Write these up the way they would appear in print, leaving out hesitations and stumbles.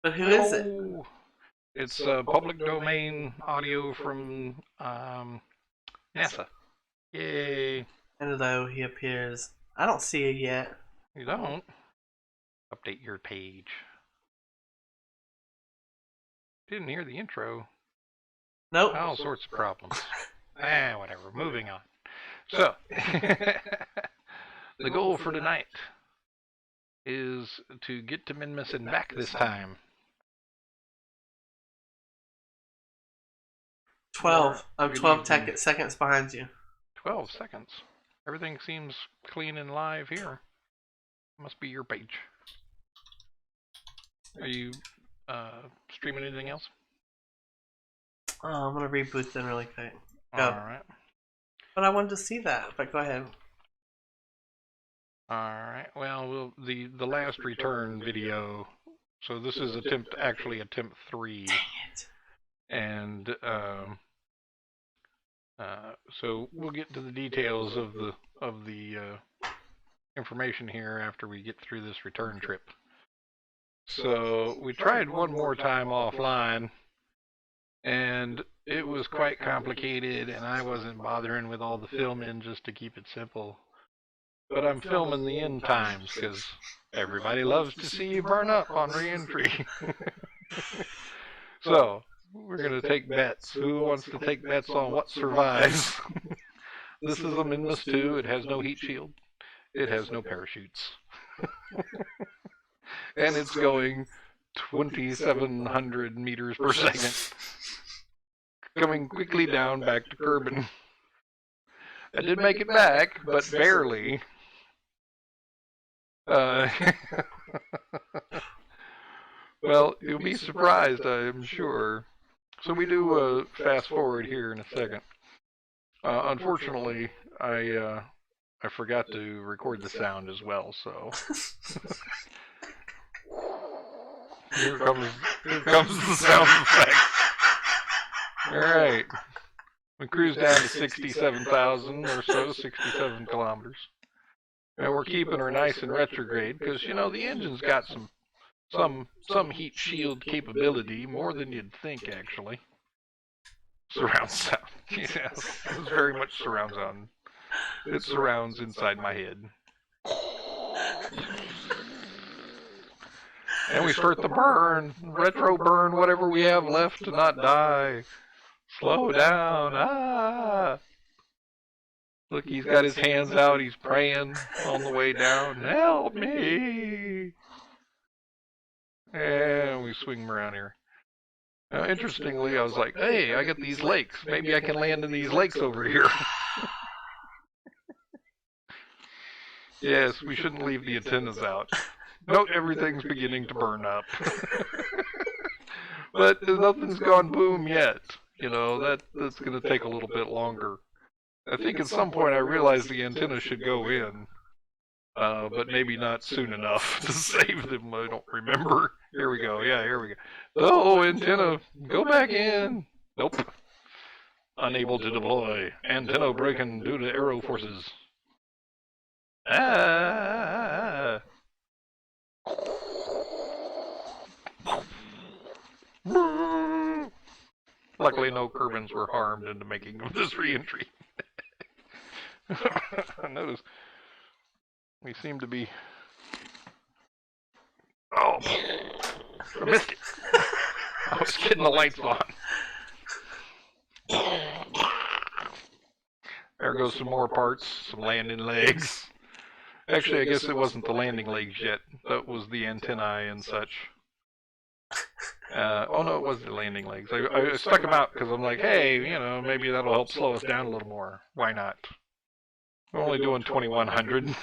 But who is it? Oh, it's public domain audio from NASA. Yay! Hello, he appears. I don't see it yet. You don't? Update your page. Didn't hear the intro. Nope. All sorts of problems. Whatever. Moving on. So, the goal for tonight is to get to Minmus and back this time. 12. I'm 12 seconds behind you. 12 seconds. Everything seems clean and live here. Must be your page. Are you streaming anything else? I'm gonna reboot them really quick. Go. Alright. But I wanted to see that, but go ahead. Alright, well, the last return video, so this is attempt 3. Dang it. And so we'll get to the details of the information here after we get through this return trip. So we tried one more time offline, and it was quite complicated, and I wasn't bothering with all the filming just to keep it simple. But I'm filming the end times because everybody loves to see you burn up on re-entry. So we're going to take bets. Who wants to take bets on what survives? This is a Minmus 2. It has no heat shield. It has no parachutes. And it's going 2,700 meters per second. Coming quickly down back to Kerbin. I did make it back, but barely. Well, you'll be surprised, I'm sure. So we do fast forward here in a second. Unfortunately, I forgot to record the sound as well, so here comes the sound effect. All right, we cruise down to 67,000 or so, 67 kilometers, and we're keeping her nice and retrograde because you know the engine's got some heat shield capability, more than you'd think actually. Surround sound. Yes, it's very much surround sound. It surrounds inside my head. And we start the burn. Retro burn whatever we have left to not die. Slow down. Ah! Look, he's got his hands out. He's praying on the way down. Help me! And we swing him around here. Now, interestingly, I was like, hey, I got these lakes. Maybe I can land in these lakes over here. Yes, we shouldn't leave the antennas out. Note everything's beginning to burn up. But nothing's gone boom yet. You know, that's going to take a little bit longer. I think at some point I realized the antenna should go in. But maybe not soon enough to save them. I don't remember. Here we go. Yeah, here we go. Oh, antenna, go back in. Nope. Unable to deploy. Antenna broken due to aero forces. Ah. Luckily, no Kerbins were harmed in the making of this re-entry. I notice we seem to be. Oh, I missed it. I was getting the lights on. There goes some more parts, some landing legs. Actually, I guess it wasn't the landing legs yet. That was the antennae and such. Oh no, it was the landing legs. I stuck them out because I'm like, hey, you know, maybe that'll help slow us down a little more. Why not? We're only doing 2,100.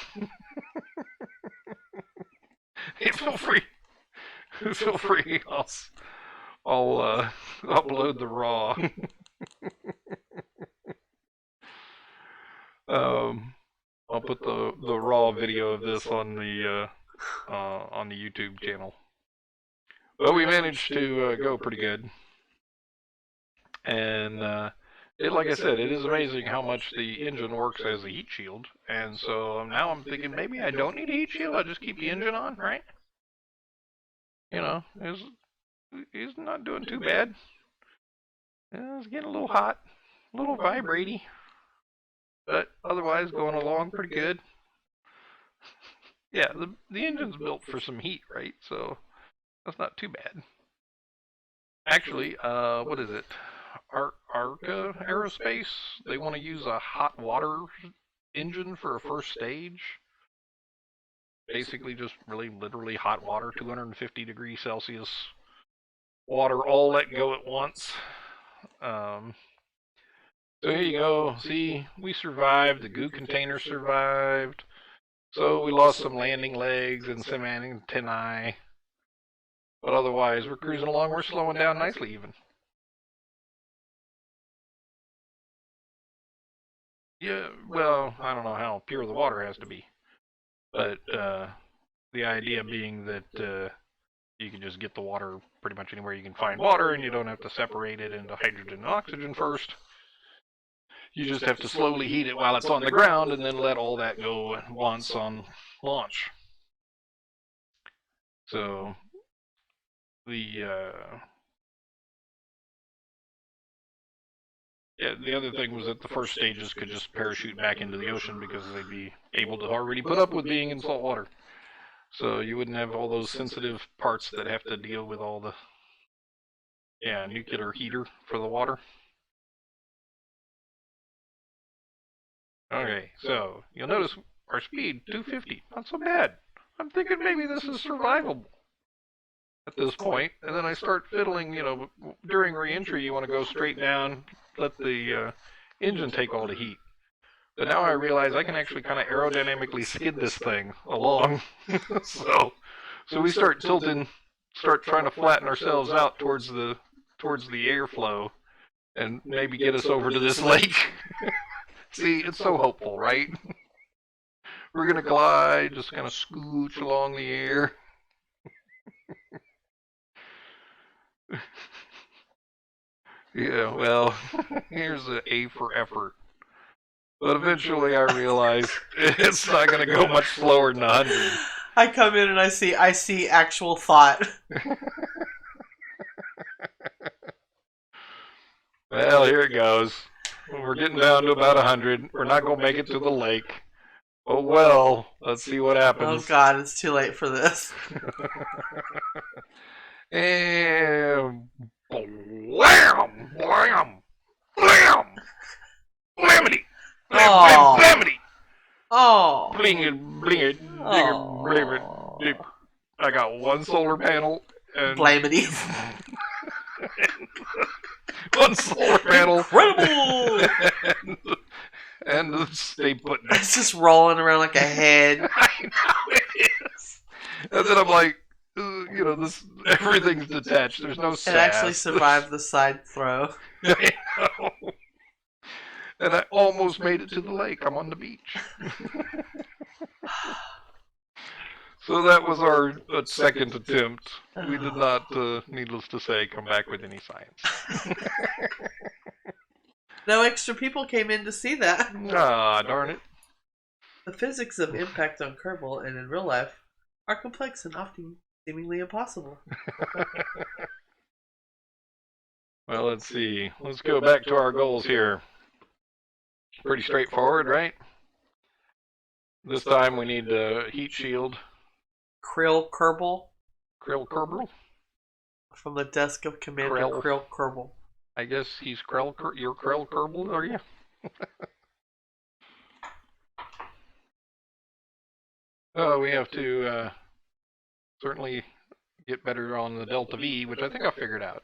Hey, feel free. Feel free. I'll upload the raw. I'll put the raw video of this on the YouTube channel. But we managed to go pretty good, and like I said, it is amazing how much the engine works as a heat shield. And so now I'm thinking maybe I don't need a heat shield. I'll just keep the engine on, right? You know, he's not doing too bad. It's getting a little hot, a little vibratey, but otherwise going along pretty good. Yeah, the engine's built for some heat, right? So that's not too bad. Actually, what is it? ARCA Aerospace? They want to use a hot water engine for a first stage. Basically, just really literally hot water, 250 degrees Celsius water, all let go at once. So here you go. See, we survived. The goo container survived. So we lost some landing legs and some antennae. But otherwise, we're cruising along. We're slowing down nicely even. Yeah, well, I don't know how pure the water has to be. But the idea being that you can just get the water pretty much anywhere you can find water, and you don't have to separate it into hydrogen and oxygen first. You just have to slowly heat it while it's on the ground, and then let all that go at once on launch. So the other thing was that the first stages could just parachute back into the ocean because they'd be able to already put up with being in salt water. So you wouldn't have all those sensitive parts that have to deal with all the nuclear heater for the water. Okay, so you'll notice our speed, 250, not so bad. I'm thinking maybe this is survivable at this point, and then I start fiddling, during re-entry you want to go straight down, let the engine take all the heat. But now I realize I can actually kind of aerodynamically skid this thing along. so we start tilting, start trying to flatten ourselves out towards the airflow, and maybe get us over to this lake. See, it's so hopeful, right? We're gonna glide, just kind of scooch along the air. Yeah, well, here's the A for effort. But eventually I realize it's not going to go much slower than 100. I come in and I see actual thought. Well, here it goes. We're getting down to about 100. We're not going to make it to the lake. Oh well, let's see what happens. Oh god, it's too late for this. And blam, blam, blam, blamity, blamity. Oh. Bling it, bling it, bling it. I got one solar panel and blamity. One solar panel. Incredible. and they put. It's just rolling around like a head. I know it is. And then I'm like, this everything's detached. There's no sass. It actually survived the side throw. I know. And I almost made it to the lake. I'm on the beach. So that was our second attempt. We did not, needless to say, come back with any science. No extra people came in to see that. Ah, darn it. The physics of impact on Kerbal and in real life are complex and often seemingly impossible. Well, let's see. Let's go back to our goals here. Pretty straightforward, right? This time we need a heat shield. Kerbal. Kerbal? From the desk of Commander Kerbal. I guess he's you're Kerbal, are you? Oh, we have to certainly get better on the Delta V, which I think I figured out.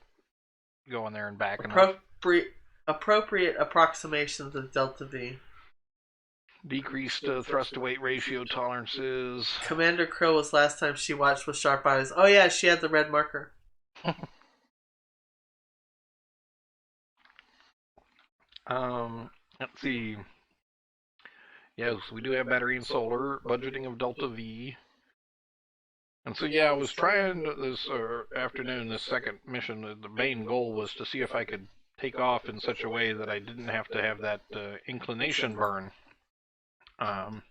Going there and back. Appropriate approximations of Delta V. Decreased thrust to weight ratio tolerances. Commander Krill was last time she watched with sharp eyes. Oh yeah, she had the red marker. Let's see. Yes, we do have battery and solar. Budgeting of Delta V. And so yeah, I was trying this afternoon, this second mission. The main goal was to see if I could take off in such a way that I didn't have to have that inclination burn. And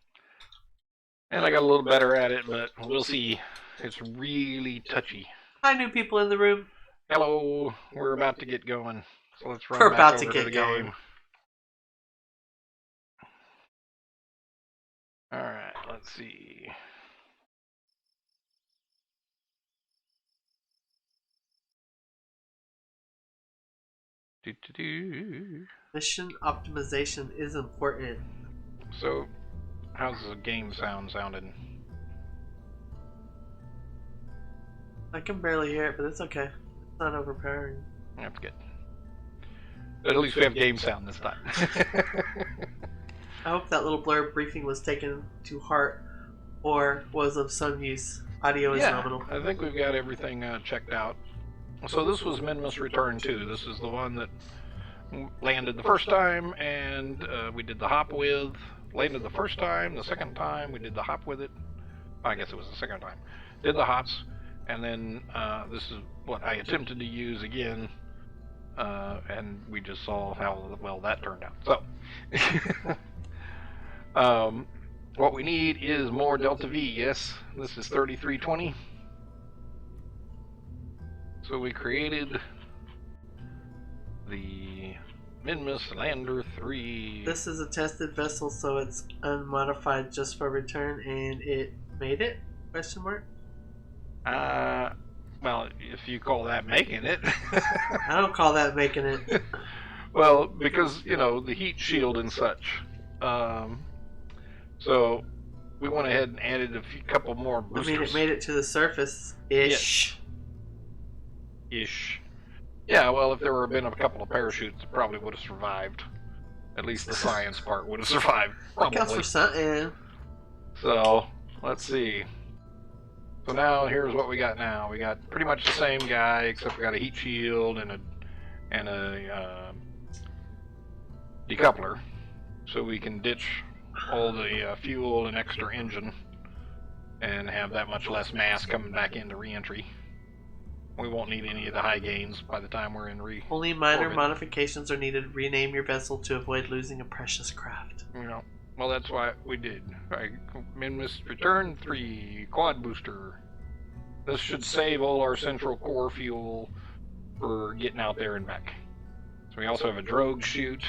I got a little better at it, but we'll see. It's really touchy. Hi, new people in the room. Hello, we're about to get going. So let's run We're back about over to to get the going. game. Alright, let's see. Mission optimization is important. So, how's the game sounding? I can barely hear it, but it's okay. It's not overpowering. That's good. But at least we have game sound this time. I hope that little blurb briefing was taken to heart or was of some use. Audio is nominal. I think we've got everything checked out. So this was Minmus Return 2. This is the one that landed the first time, and we did the hop with. Landed the first time, the second time we did the hop with it. I guess it was the second time. Did the hops, and then this is what I attempted to use again, and we just saw how well that turned out. So, what we need is more delta V. Yes, this is 3320. So we created the Minmus Lander 3. This is a tested vessel, so it's unmodified just for return, and it made it? Question mark. Well, if you call that making it. I don't call that making it. Well, because, you know, the heat shield and such. So we went ahead and added a couple more boosters. I mean, it made it to the surface-ish. Ish. Yeah, well, if there were been a couple of parachutes, it probably would have survived. At least the science part would have survived. Probably. Counts for something. So, let's see. So now, here's what we got now. We got pretty much the same guy, except we got a heat shield and a decoupler. So we can ditch all the fuel and extra engine and have that much less mass coming back into re-entry. We won't need any of the high gains by the time we're in Only minor modifications are needed. Rename your vessel to avoid losing a precious craft. You know, well, that's what we did. Minmus Return 3 quad booster. This should save all our central core fuel for getting out there and back. So we also have a drogue chute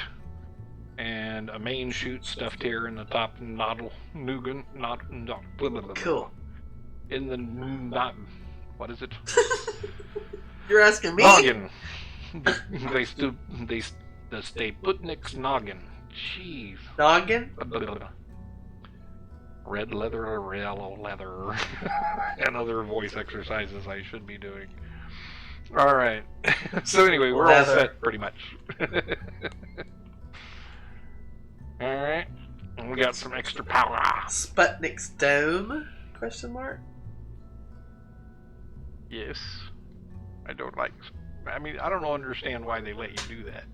and a main chute stuffed here in the top noddle. Cool. In the not. What is it? You're asking me? Noggin. They stay Putnik's noggin. Jeez. Noggin? Red leather or yellow leather. And other voice exercises I should be doing. Alright. So anyway, we're all set pretty much. Alright. And we got some extra power. Sputnik's dome? Question mark? Yes. I don't understand why they let you do that.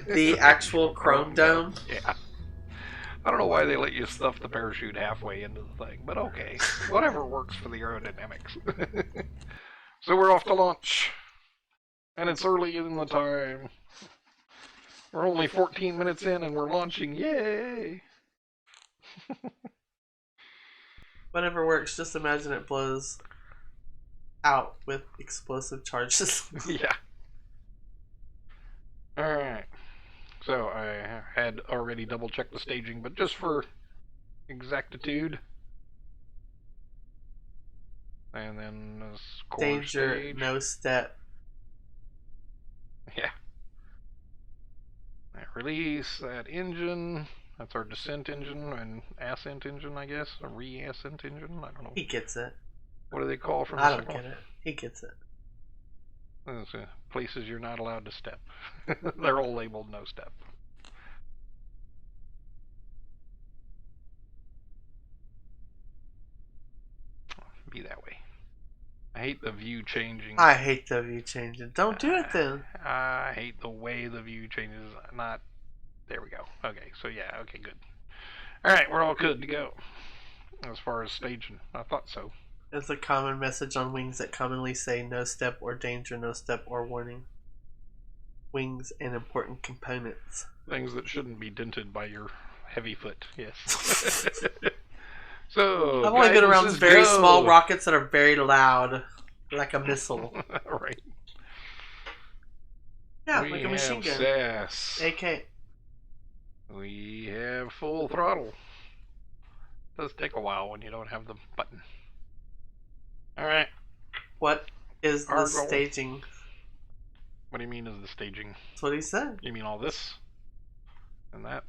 The actual chrome dome? Yeah. I don't know why they let you stuff the parachute halfway into the thing, but okay. Whatever works for the aerodynamics. So we're off to launch. And it's early in the time. We're only 14 minutes in and we're launching. Yay! Whatever works, just imagine it blows out with explosive charges. Yeah. Alright. So I had already double checked the staging, but just for exactitude. And then this core Danger, stage. no step. Yeah. Release that engine. That's our descent engine and ascent engine, I guess. A re-ascent engine? I don't know. He gets it. What do they call from the I don't second get one? it. He gets it. Those places you're not allowed to step. They're all labeled no step. Be that way. I hate the view changing. I hate the view changing. Don't do it then. I hate the way the view changes. Not. There we go. Okay, so yeah, okay, good. Alright, we're all good to go. As far as staging, I thought so. It's a common message on wings that commonly say no step or danger, no step or warning. Wings and important components. Things that shouldn't be dented by your heavy foot, yes. So, I've only been around very small rockets that are very loud, like a missile. Right. Yeah, we like a machine have gun. SAS. AK. We have full throttle. Does take a while when you don't have the button. Alright. What is the Our goal. staging? What do you mean is the staging? That's what he said. You mean all this? And that?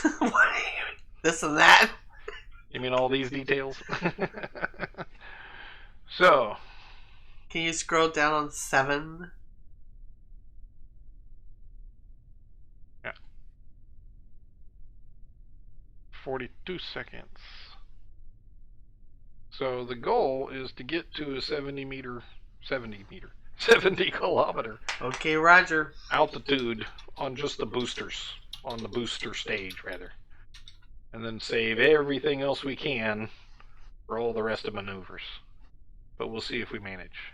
What do you mean? This and that? You mean all these details? So. Can you scroll down on 7? Yeah. 42 seconds. So the goal is to get to a 70 kilometer Okay, Roger. altitude on just the boosters, on the booster stage rather, and then save everything else we can for all the rest of maneuvers. But we'll see if we manage.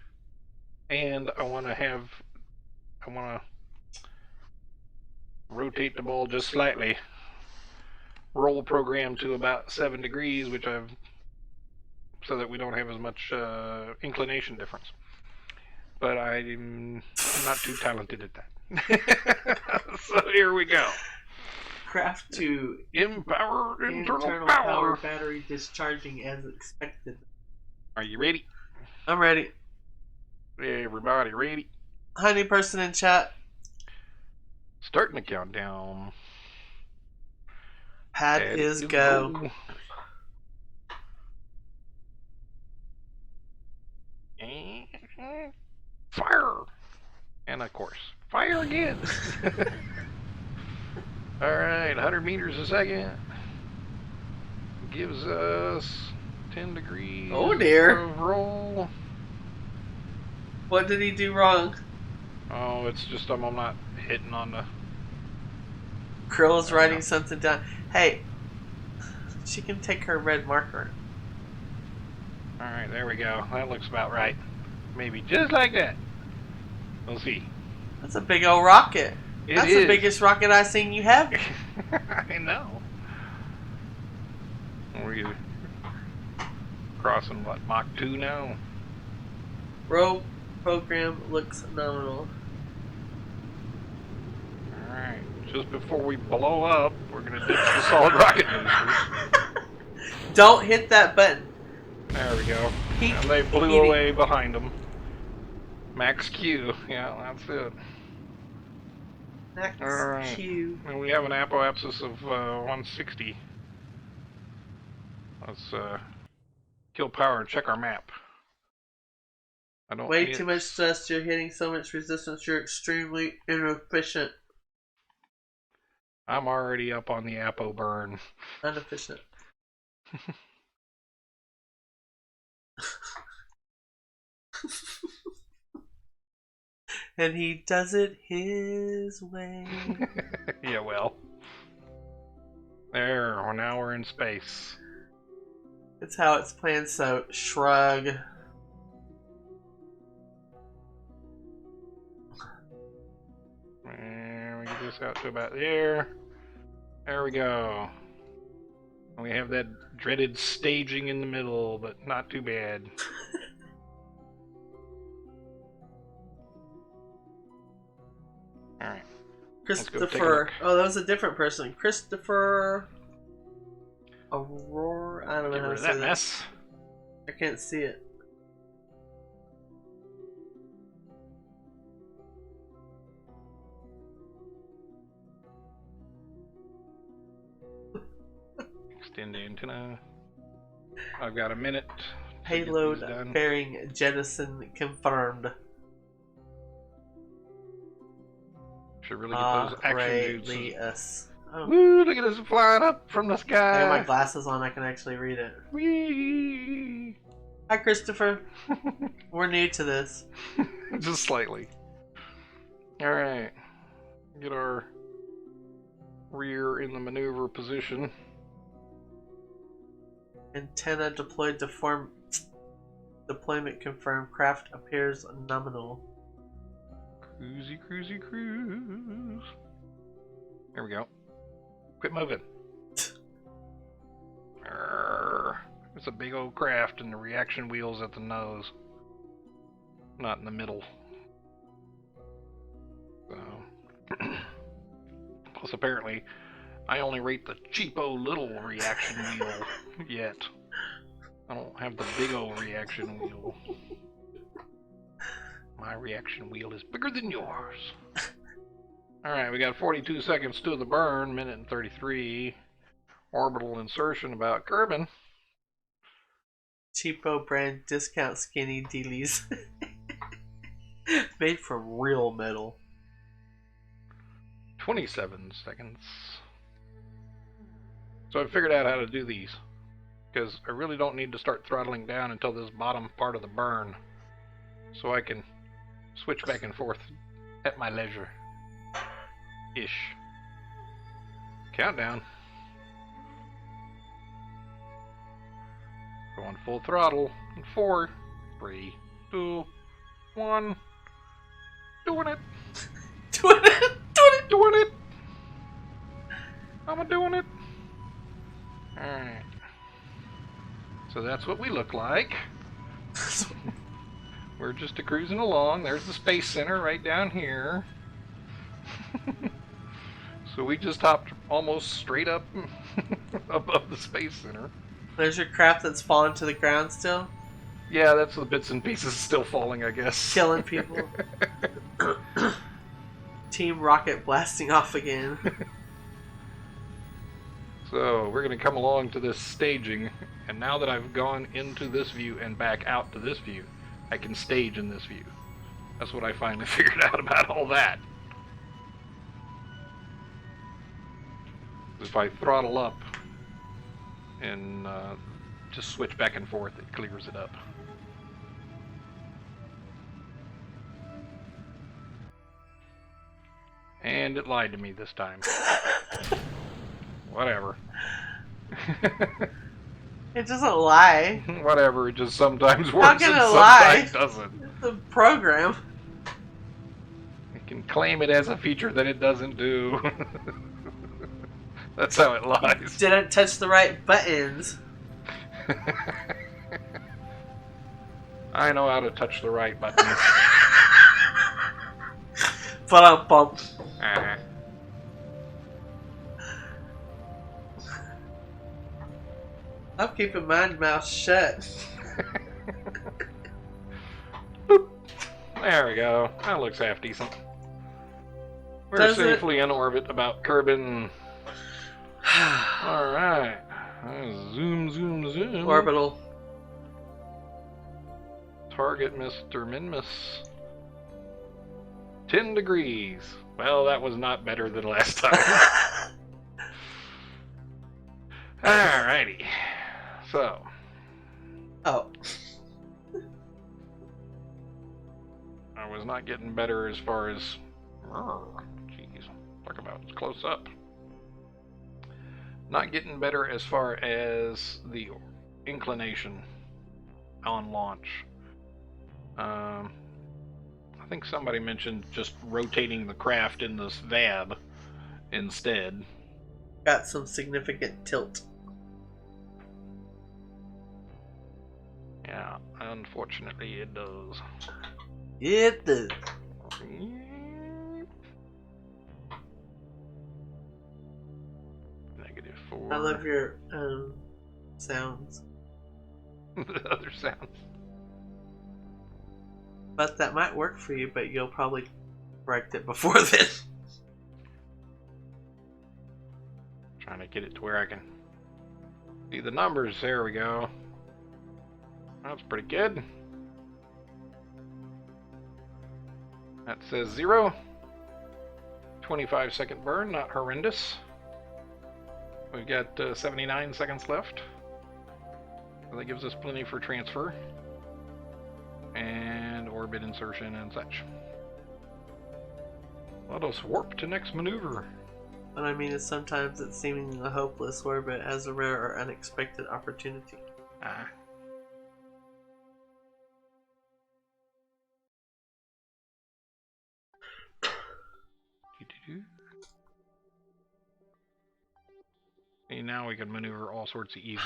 And I want to rotate the ball just slightly, roll program to about 7 degrees, which so that we don't have as much inclination difference. But I'm not too talented at that. So here we go. Craft to Empower internal power power. battery discharging as expected. Are you ready? I'm ready. Everybody ready? Honey person in chat. Starting the countdown. Pad is go. Fire! And of course, fire again! Alright, 100 meters a second. Gives us 10 degrees Oh dear. of roll. What did he do wrong? Oh, it's just I'm not hitting on the... Krill is writing something down. Hey, she can take her red marker. Alright, there we go. That looks about right. Maybe just like that. We'll see. That's a big old rocket. That's is. the biggest rocket I've seen you have. I know. We're crossing, what, Mach 2 now? Roll program looks nominal. Alright, just before we blow up, we're going to ditch the solid rocket boosters. Don't hit that button. There we go. Peak And they blew heating. away behind them. Max Q. Yeah, that's it. Max Alright. Q. And we have an apoapsis of 160. Let's kill power and check our map. I don't Way too much stress. You're hitting so much resistance. You're extremely inefficient. I'm already up on the apo burn. Inefficient. And he does it his way. Yeah, well. There, now we're in space. It's how it's planned, so shrug. And we get this out to about there. There we go. And we have that dreaded staging in the middle, but not too bad. Alright. Christopher. Oh, that was a different person. Christopher Aurora. I don't know Get how rid to of say that that. mess. I can't see it. Extend the antenna. I've got a minute. Payload bearing jettison confirmed. Should really get those action jutsus. Us. Oh. Woo, look at us flying up from the I sky. got my glasses on, I can actually read it. Whee! Hi, Christopher. We're new to this. Just slightly. Alright. Get our rear in the maneuver position. Antenna deployed to form. Deployment confirmed. Craft appears nominal. Cruisy, cruisy, cruise. There we go. Quit moving. It's a big old craft and the reaction wheel's at the nose. Not in the middle. So Plus, apparently, I only rate the cheapo little reaction wheel yet. I don't have the big old reaction wheel. My reaction wheel is bigger than yours. Alright, we got 42 seconds to the burn, minute and 33. Orbital insertion about Kerbin. Cheapo brand discount skinny dealies. Made from real metal. 27 seconds. So I figured out how to do these, because I really don't need to start throttling down until this bottom part of the burn, so I can switch back and forth at my leisure. Ish. Countdown. Going full throttle. 4, 3, 2, 1. Doing it. Doing it. Doing it. I'm doing it. Alright. So that's what we look like. We're just cruising along. There's the Space Center right down here. So we just hopped almost straight up above the Space Center. There's your crap that's fallen to the ground still. Yeah, that's the bits and pieces still falling, I guess. Killing people. Team Rocket blasting off again. So we're going to come along to this staging, and now that I've gone into this view and back out to this view, I can stage in this view. That's what I finally figured out about all that. If I throttle up and just switch back and forth, it clears it up. And it lied to me this time. Whatever. It doesn't lie. Whatever, it just sometimes How works can and it lie? sometimes doesn't. It's a program. It can claim it as a feature that it doesn't do. That's how it lies. Didn't touch the right buttons. I know how to touch the right buttons. Bump. I'm keeping my mouth shut. Boop. There we go. That looks half decent. We're Does it? safely in orbit about Kerbin. Alright. Zoom, zoom, zoom. Orbital. Target Mr. Minmus. 10 degrees. Well, that was not better than last time. Alrighty. So. Oh. I was not getting better as far as... Jeez. Talk about close up. Not getting better as far as the inclination on launch. I think somebody mentioned just rotating the craft in this VAB instead. Got some significant tilt. Yeah, unfortunately it does. It does. -4. I love your sounds. The other sounds. But that might work for you, but you'll probably correct it before then. Trying to get it to where I can see the numbers. There we go. That's pretty good. That says 0. 25-second burn, not horrendous. We've got 79 seconds left. So that gives us plenty for transfer. And orbit insertion and such. Let us warp to next maneuver. What I mean is sometimes it's seemingly hopeless orbit has a rare or unexpected opportunity. Ah. See, now we can maneuver all sorts of easy.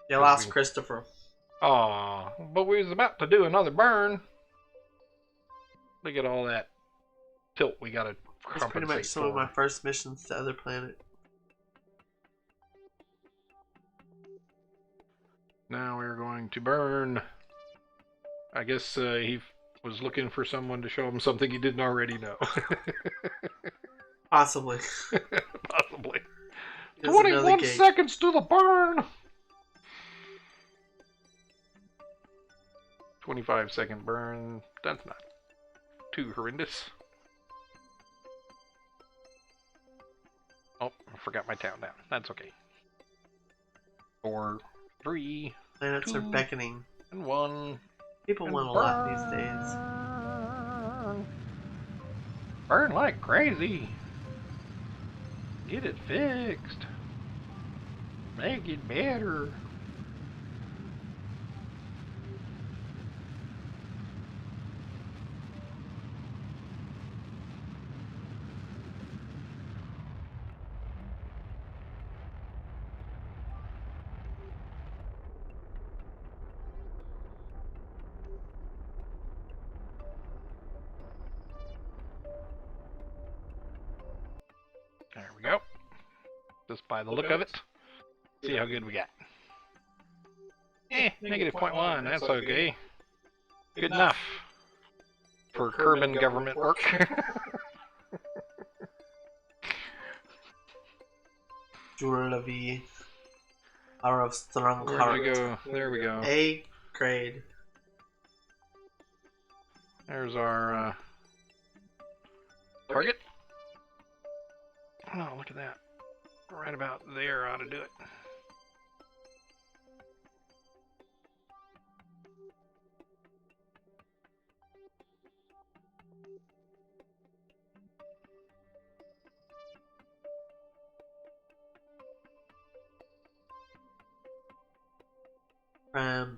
You lost Christopher. Aw, but we was about to do another burn. Look at all that tilt we gotta That's pretty much some of my first missions to other planet. Now we're going to burn. I guess he was looking for someone to show him something he didn't already know. Possibly. Possibly. 21 seconds to the burn! 25-second burn. That's not too horrendous. Oh, I forgot my town down. That's okay. 4, 3, planets 2, are beckoning. And 1. People and want a lot these days. Burn like crazy. Get it fixed. Make it better. There we go. Just by the look of it. See how good we got. Negative 0.1, that's okay. Good enough for Kerbin government work. Jewelry are of strong heart. Where we go? There we go. A grade. There's our target. Oh, look at that. Right about there ought to do it.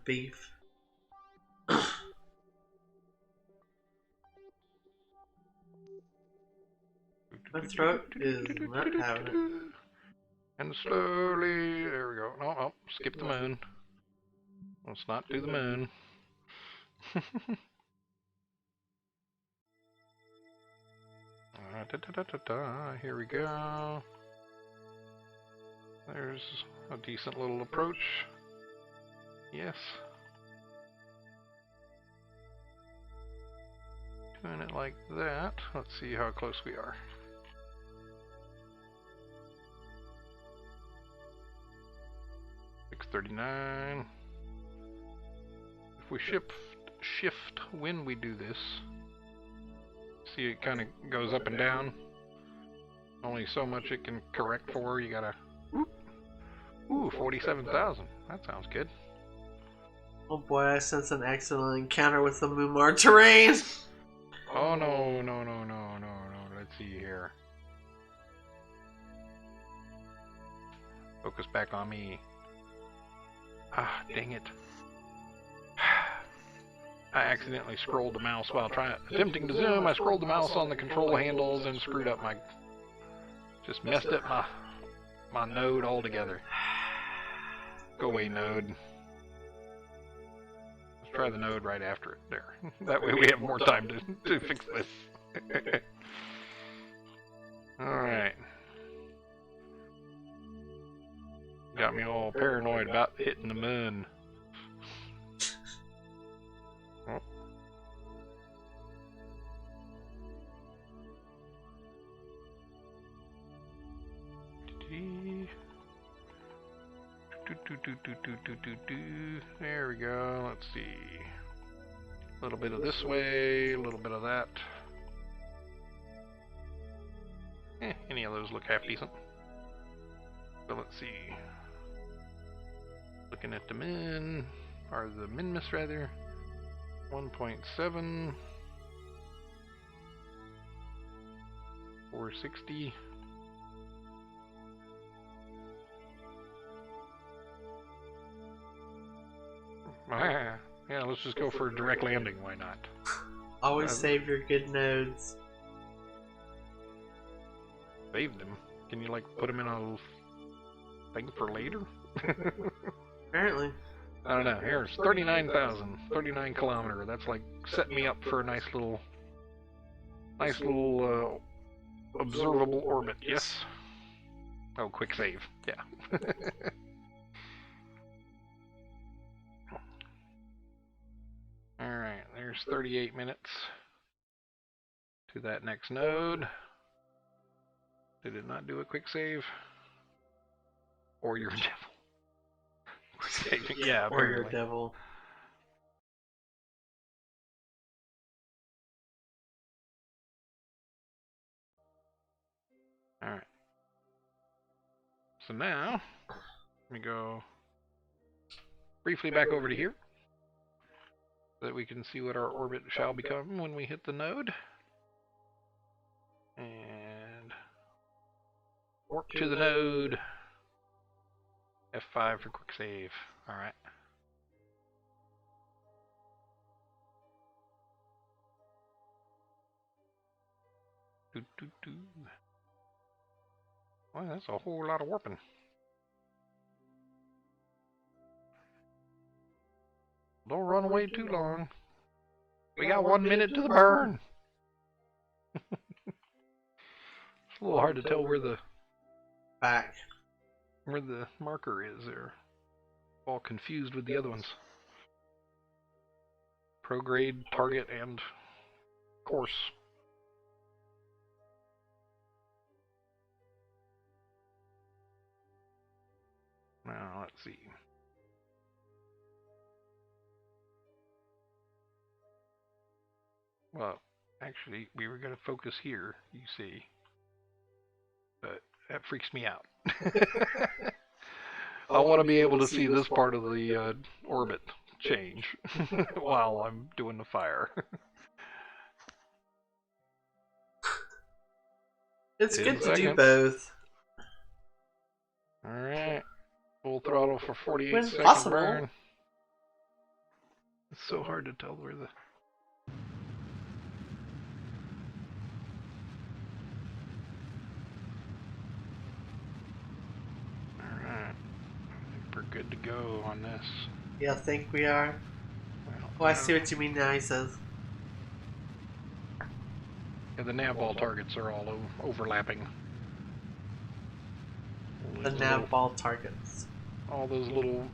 Beef. My throat is not having it. And slowly, there we go. No, oh, skip the moon. Let's not do the moon. Here we go. There's a decent little approach. Yes. Doing it like that. Let's see how close we are. $639. If we shift when we do this, see it kind of goes up and down. Only so much it can correct for. You gotta. Ooh, 47,000. That sounds good. Oh boy, I sense an accidental encounter with the Mumar terrain. Oh no. Let's see here. Focus back on me. Ah, dang it. I accidentally scrolled the mouse while attempting to zoom. I scrolled the mouse on the control handles and screwed up my... Just messed up my node altogether. Go away, node. Let's try the node right after it. There. That way we have more time to fix this. Alright. Got me all paranoid about hitting the moon. Oh. There we go. Let's see. A little bit of this way, a little bit of that. Any of those look half decent. So let's see. Looking at the min, or the Minmus rather. 1.7. 460. Yeah, let's just go for a direct landing, why not? Always save your good nodes. Save them? Can you like put them in a thing for later? Apparently. I don't know. Here's 39,000, 39 kilometer. That's like setting me up for a nice little observable orbit, yes. Oh, quick save, yeah. Alright, there's 38 minutes to that next node. Did it not do a quick save? Or your devil? Quick saving, yeah, or your apparently. devil. Alright. So now, let me go briefly back over to here, so that we can see what our orbit shall become when we hit the node. And warp to the node. F5 for quick save. Alright. Well, that's a whole lot of warping. Don't run away too long. We got 1 minute to the burn. It's a little hard to tell where the marker is there. All confused with the other ones. Prograde, target, and course. Now, let's see. Well, actually, we were going to focus here, you see. But that freaks me out. I want to be able to see this part of the orbit change while I'm doing the fire. It's good to do both. Alright. Full throttle for 48 When seconds possible. burn. It's so hard to tell where the... Alright. I think we're good to go on this. Yeah, I think we are. Oh, I see what you mean now, he says. Yeah, the nav ball targets are all overlapping. The nav ball targets. All those little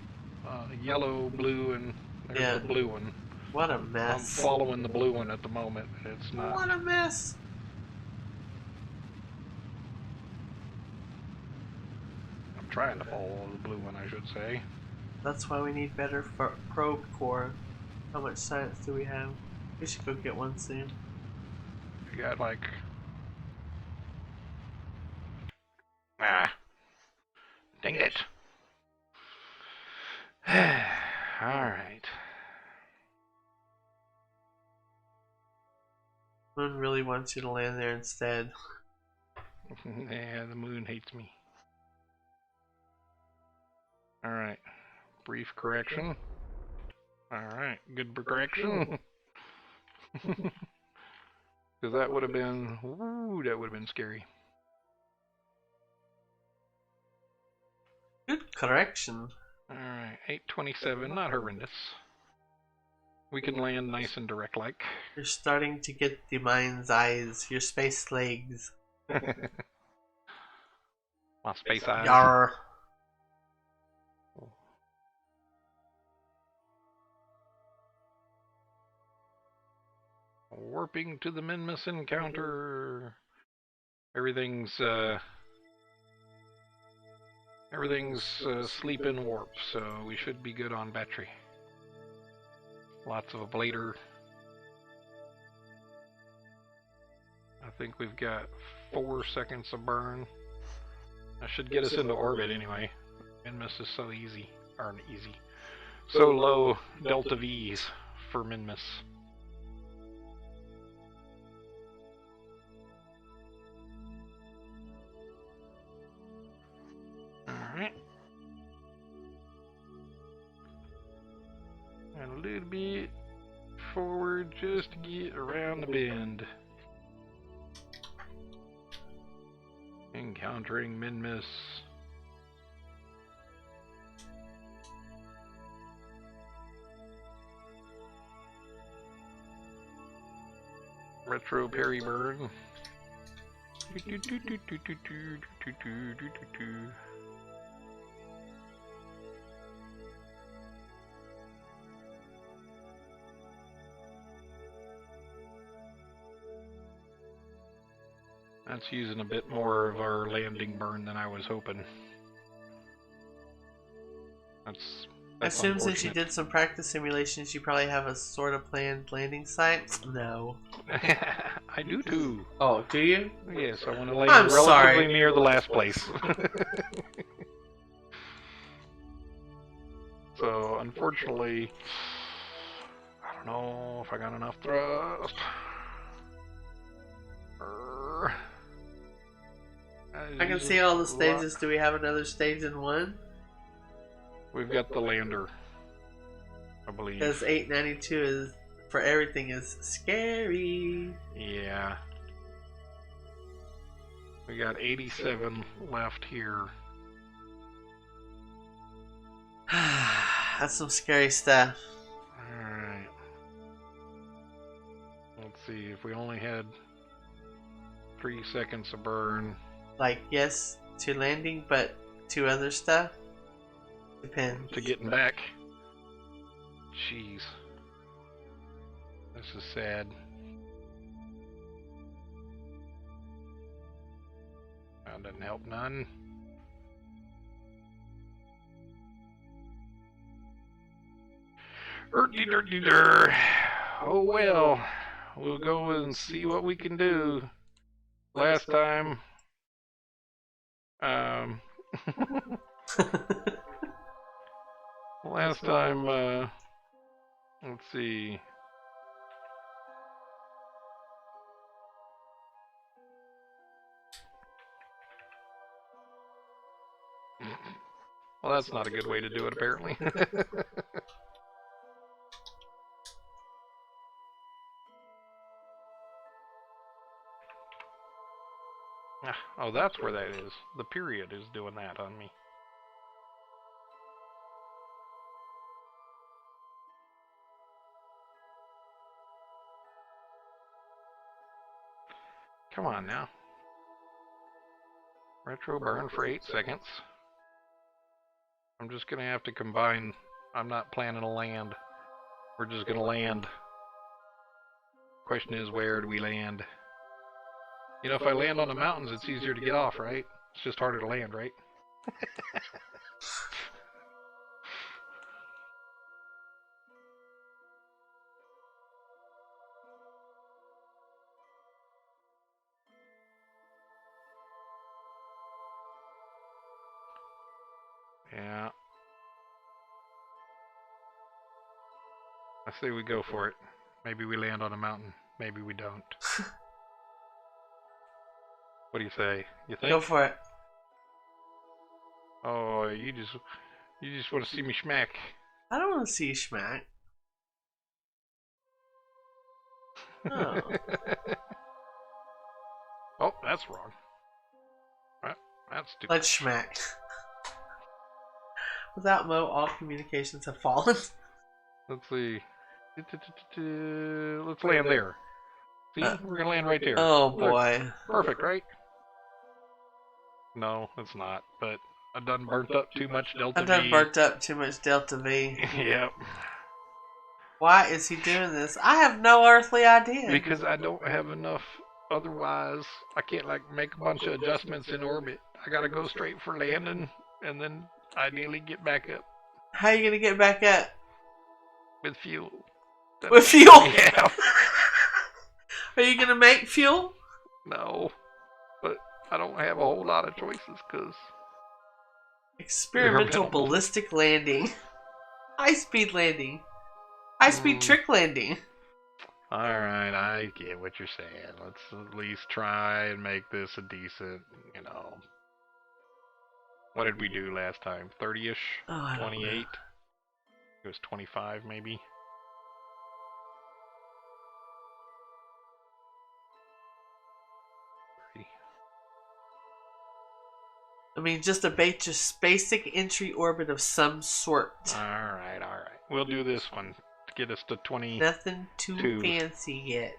yellow, blue, and there's the blue one. What a mess. I'm following the blue one at the moment. It's not. What a mess. I'm trying to follow the blue one, I should say. That's why we need better probe core. How much science do we have? We should go get one soon. We got like... Ah. Dang it. Alright. Moon really wants you to land there instead. Yeah, the moon hates me. Alright. Brief correction. Alright, good correction. Because that would have been... Ooh, that would have been scary. Good correction. Alright, 827, not horrendous. We can land nice and direct like. You're starting to get the mind's eyes, your space legs. My space eyes. Yarr. Warping to the Minmus encounter. Everything's sleep in warp, so we should be good on battery. Lots of ablator. I think we've got 4 seconds of burn. That should get us into orbit anyway. Minmus is so easy, or easy, so low delta V's for Minmus. Alright. And a little bit forward just to get around the bend. Encountering Minmus. Retro Perry burn. That's using a bit more of our landing burn than I was hoping. That's I assume since you unfortunate. did some practice simulations, you probably have a sort of planned landing site? No. I do too. Oh, do you? Yes, I want to land I'm relatively sorry. near the last place. So, unfortunately, I don't know if I got enough thrust. I can see all the stages. Do we have another stage in one? We've got the lander, I believe. Because 892 is, for everything, is scary. Yeah. We got 87 left here. That's some scary stuff. Alright. Let's see, if we only had 3 seconds of burn. Like, yes, to landing, but to other stuff? Depends. To getting back. Jeez. This is sad. That doesn't help none. Er-de-der-de-der. Oh well. We'll go and see what we can do. Last time. Last time, let's see. Well, that's not a good way to do it, apparently. Oh, that's where that is. The period is doing that on me. Come on now. Retro burn for 8 seconds. I'm just going to have to combine. I'm not planning to land. We're just going to land. Question is, where do we land? You know, if I land on the mountains, it's easier to get off, right? It's just harder to land, right? Yeah. I say we go for it. Maybe we land on a mountain. Maybe we don't. What do you say? You think? Go for it. Oh, you just want to see me schmack. I don't want to see you schmack. Oh. Oh, that's wrong. That's stupid. Let's schmack. Without Mo, all communications have fallen. Let's see. Let's land there. See, we're gonna land right there. Oh Look, boy. perfect, right? No, it's not. But I've done burnt up too much delta V. I've done burnt up too much delta V. Yep. Why is he doing this? I have no earthly idea. Because I don't have enough. Otherwise, I can't like make a bunch of adjustments in orbit. I gotta go straight for landing, and then ideally get back up. How are you gonna get back up? With fuel. With fuel? Yeah. Are you gonna make fuel? No. But I don't have a whole lot of choices, because... Experimental ballistic landing. High-speed landing. High-speed trick landing. Alright, I get what you're saying. Let's at least try and make this a decent, you know... What did we do last time? 30-ish? Oh, 28? It was 25, maybe? I mean, just a basic entry orbit of some sort. Alright, alright. We'll do this one to get us to 20. Nothing too fancy yet.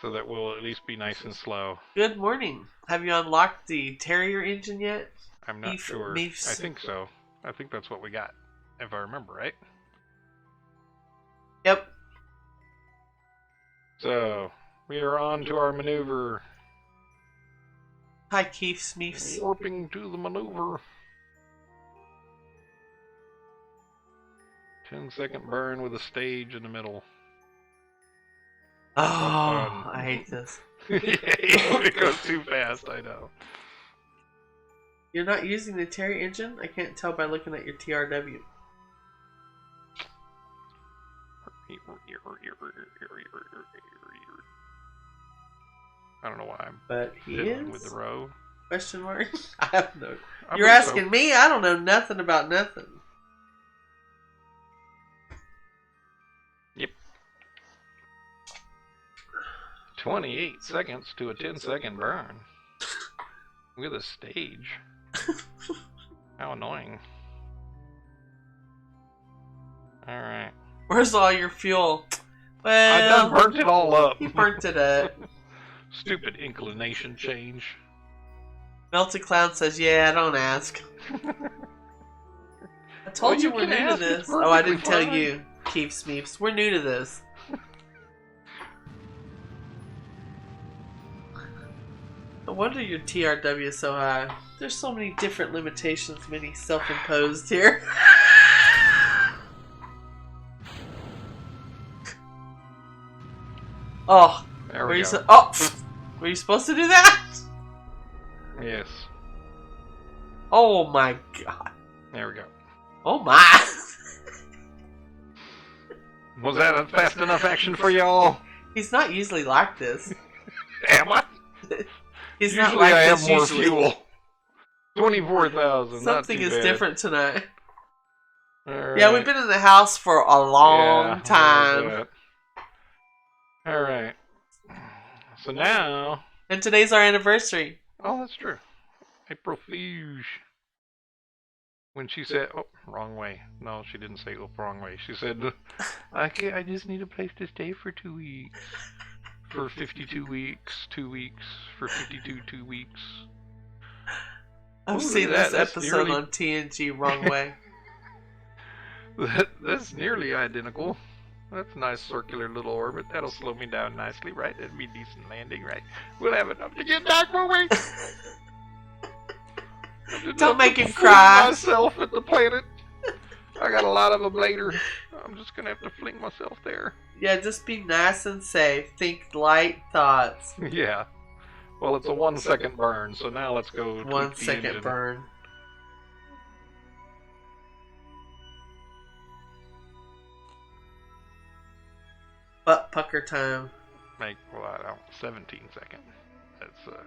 so that we'll at least be nice and slow. Good morning. Have you unlocked the Terrier engine yet? I'm not sure. I think so. I think that's what we got, if I remember right. Yep. So, we are on to our maneuver. Hi, Keith Smeefs. Warping to the maneuver. 10-second burn with a stage in the middle. Oh, I hate this. It goes too fast, I know. You're not using the Terry engine? I can't tell by looking at your TRW. I don't know why I'm but he is with the row. Question mark? I have no. You're asking me? I don't know nothing about nothing. Yep. 28 seconds to a 10-second burn. With a stage. How annoying. Alright. Where's all your fuel? Well, I done burnt it all up. You burnt it up. Stupid inclination change. Melted Cloud says, yeah, don't ask. I told you we're new to this. Oh, I didn't tell you, Keith Smeefs. We're new to this. No wonder your TRW is so high. There's so many different limitations, many self-imposed here. Oh, there we go. Were you supposed to do that? Yes. Oh my god. There we go. Oh my. Was that a fast enough action for y'all? He's not usually like this. Am I? He's usually not like I this have more usually. Fuel. 24,000. Something is different tonight. Right. Yeah, we've been in the house for a long time. Alright. So now... And today's our anniversary. Oh, that's true. April Fool's. When she said... Oh, wrong way. No, she didn't say oh, wrong way. She said, I just need a place to stay for 2 weeks. For 52 weeks. 2 weeks. For 52 2 weeks. I've seen this episode on TNG wrong way. That's nearly identical. That's a nice circular little orbit. That'll slow me down nicely, right? That'd be a decent landing, right? We'll have enough to get back my way. Don't make him cry. Myself at the planet. I got a lot of them later. I'm just gonna have to fling myself there. Yeah, just be nice and safe. Think light thoughts. Yeah. Well, it's a 1 second burn, so now let's go. 1 second burn. Butt pucker time. Well, I don't. 17 second. That's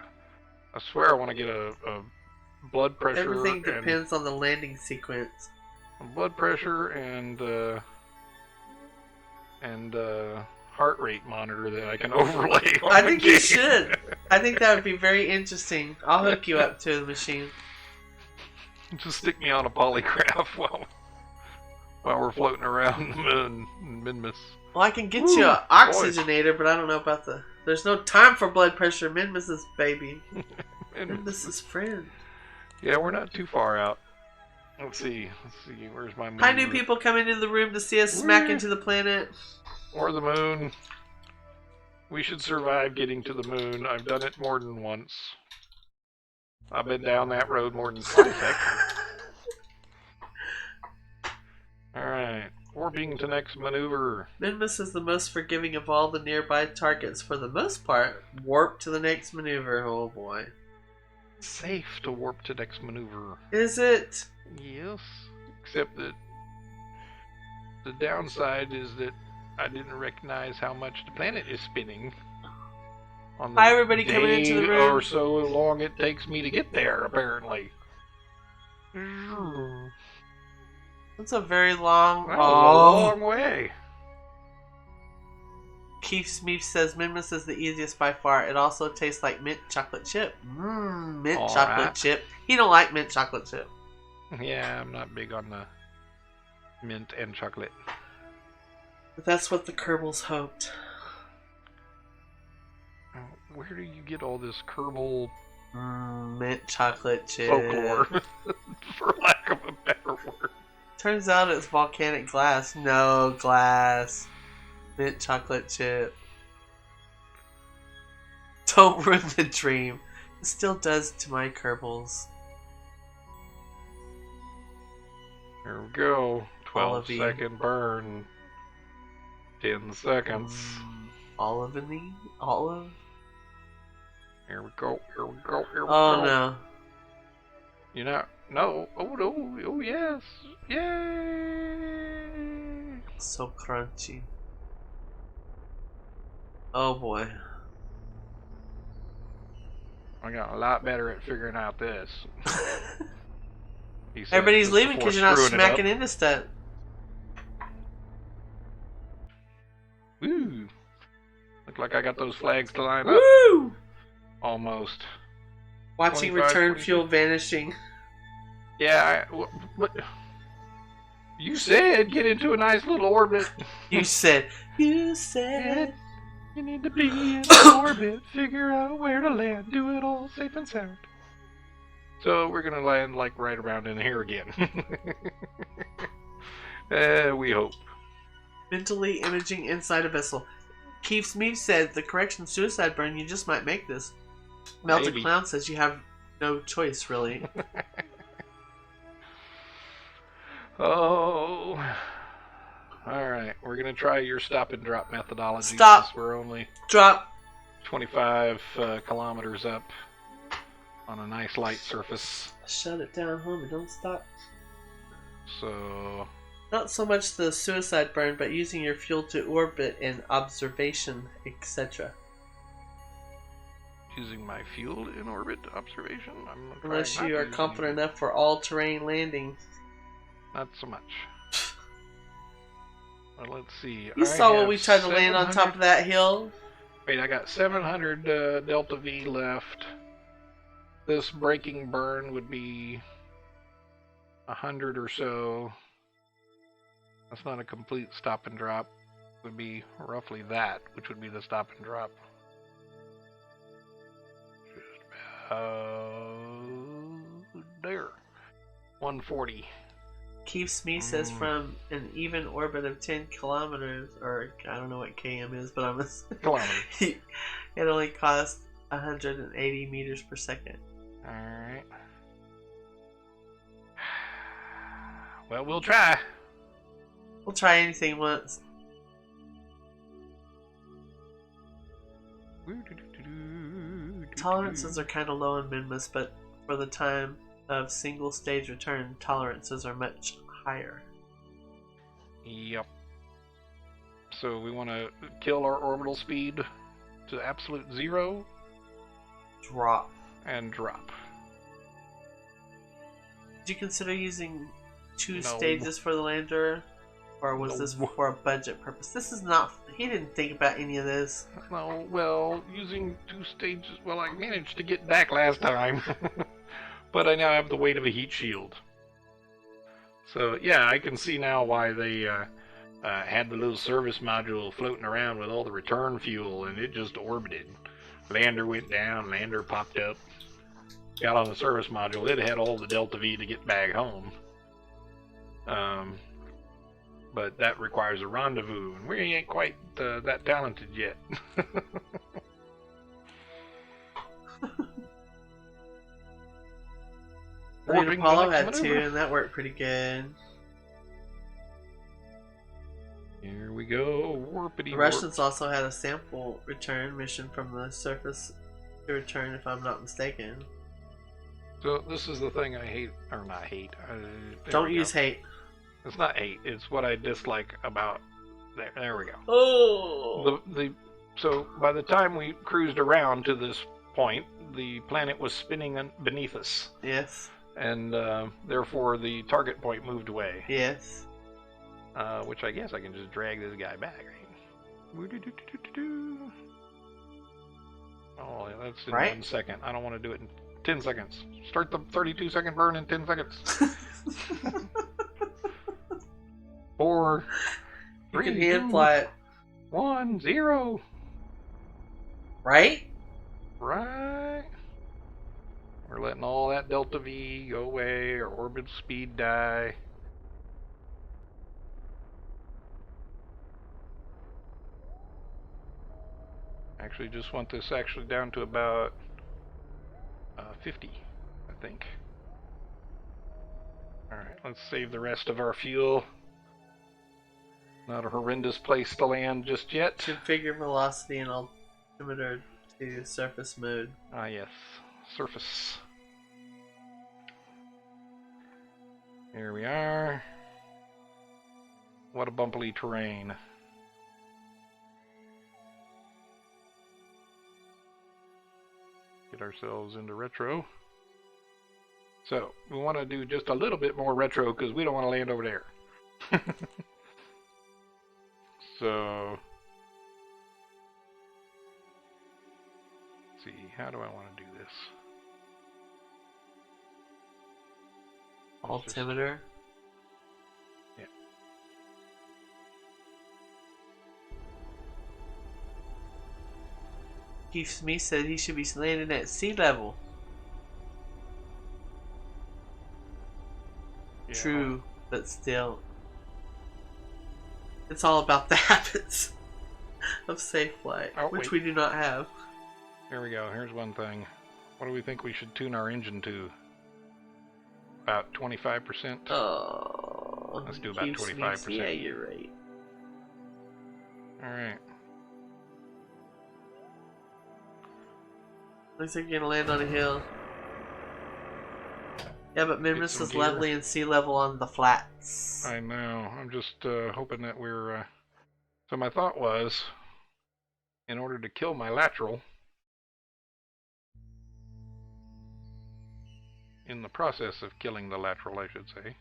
I swear I want to get a blood pressure. Everything depends on the landing sequence. Blood pressure and heart rate monitor that I can overlay on I think the game. you should. I think that would be very interesting. I'll hook you up to the machine. Just stick me on a polygraph while we're floating around the moon in Minmus. Well, I can get you an oxygenator, but I don't know about the... There's no time for blood pressure. Minmus's baby. Minmus's friend. Yeah, we're not too far out. Let's see. Where's my moon? Hi, new people coming into the room to see us smack into the planet. Or the moon. We should survive getting to the moon. I've done it more than once. I've been down that road more than twice, actually. Alright. Warping to next maneuver. Minmus is the most forgiving of all the nearby targets. For the most part, warp to the next maneuver. Oh boy. Safe to warp to next maneuver. Is it? Yes. Except that the downside is that I didn't recognize how much the planet is spinning. On the Hi, everybody coming into the room. Or so long it takes me to get there, apparently. That's a very long... That was a long way. Keith Smeef says Minmus is the easiest by far. It also tastes like mint chocolate chip. Mint chocolate chip. He don't like mint chocolate chip. Yeah, I'm not big on the mint and chocolate. But that's what the Kerbals hoped. where do you get all this Kerbal Mint chocolate chip. folklore, for lack of a better word? Turns out it's volcanic glass. No, glass. Mint chocolate chip. Don't ruin the dream. It still does to my Kerbals. There we go. 12 Olivey. second burn. 10 seconds. Olive in the olive? Here we go. Here we go. Here we Oh go. no. You know, no. Oh no. Oh yes. Yay. So crunchy. Oh boy. I got a lot better at figuring out this. He said Everybody's just leaving before because you're not screwing it up. smacking into stuff. Woo. Look like I got those flags to line up. Woo! Almost. Watching 25, return 26. fuel vanishing. Yeah, what? You said get into a nice little orbit. You said. You need to be in orbit. Figure out where to land. Do it all safe and sound. So we're gonna land like right around in here again. We hope. Mentally imaging inside a vessel. Keith Smith said the correction suicide burn, you just might make this. Melted Maybe. Clown says you have no choice, really. Oh. Alright, we're gonna try your stop and drop methodology. Stop. Since we're only Drop. 25 kilometers up on a nice light surface. Shut it down, homie. Don't stop. So, Not so much the suicide burn, but using your fuel to orbit and observation, etc. using my fuel in orbit observation? I'm Unless trying you not are to use confident any- enough for all-terrain landing. Not so much. Well, let's see. You saw when we tried to land on top of that hill? Wait, I got 700 Delta V left. This braking burn would be 100 or so. That's not a complete stop and drop. It would be roughly that, which would be the stop and drop. Just about there. 140. Keith Smith says from an even orbit of 10 kilometers, or I don't know what km is, but I'm Kilometers. it only costs 180 meters per second. Alright. Well, we'll try. We'll try anything once. Tolerances are kind of low in Minmus, but for the time of single stage return, tolerances are much higher. Yep. So we want to kill our orbital speed to absolute 0 Drop. and drop. Did you consider using 2 No. stages for the lander? Or was this No. for a budget purpose? This is not... He didn't think about any of this. No, well, using 2 stages, well, I managed to get back last time. But I now have the weight of a heat shield. So, yeah, I can see now why they had the little service module floating around with all the return fuel, and it just orbited. Lander went down, lander popped up. Got on the service module, it had all the Delta V to get back home. But that requires a rendezvous, and we ain't quite that talented yet. I mean, Warping Apollo the had next 2, maneuver. and that worked pretty good. Here we go, warpity The warp. Russians also had a sample return mission from the surface to return, if I'm not mistaken. So this is the thing I hate, or not hate. Don't use hate. It's not hate. It's what I dislike about. There we go. Oh! So by the time we cruised around to this point, the planet was spinning beneath us, Yes. and therefore the target point moved away. Yes. Which I guess I can just drag this guy back, right? Oh, that's in Right? 1 second. I don't want to do it in 10 seconds. Start the 32-second burn in 10 seconds. 4, You can 3, hand fly it. 1, 0. Right? Right. We're letting all that delta V go away, or orbital speed die. Actually, just want this actually down to about 50, I think. Alright, let's save the rest of our fuel. Not a horrendous place to land just yet. Configure velocity and altimeter to surface mode. Ah, yes. Surface. Here we are. What a bumpy terrain. Get ourselves into retro. So, we want to do just a little bit more retro because we don't want to land over there. So, let's see, how do I want to do this? Altimeter? Yeah. Keith Smith said he should be landing at sea level. Yeah. True, but still. It's all about the habits of safe flight, which we do not have. Here we go. Here's one thing. What do we think we should tune our engine to? About 25%? Oh, let's do about 25%. Yeah, you're right. Alright. Looks like you're gonna land on a hill. Yeah, but Minmus is leveling and sea level on the flats. I know. I'm just hoping that we're... So my thought was, in order to kill my lateral, in the process of killing the lateral, I should say.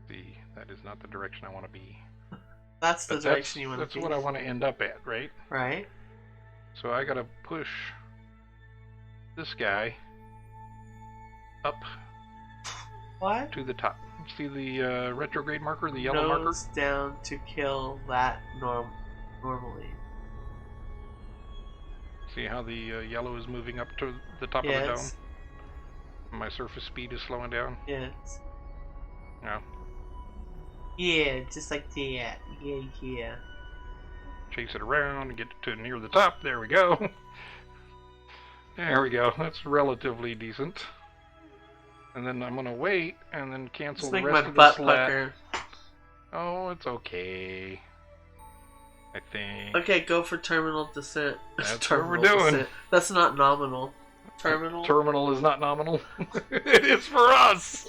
See, that is not the direction I want to be. That's the direction you want to be. That's what I want to end up at, right? Right. So I gotta push this guy up what? To the top. See the retrograde marker, the yellow marker? Nose down to kill that normally. See how the yellow is moving up to the top of the dome? My surface speed is slowing down? Yes. No. Yeah, just like that. Yeah. Chase it around and get to near the top. There we go. There we go. That's relatively decent. And then I'm gonna wait and then cancel the rest of this lap. Oh, it's okay. I think. Okay, go for terminal descent. That's what we're doing. Descent. That's not nominal. Terminal? Terminal is not nominal. It is for us!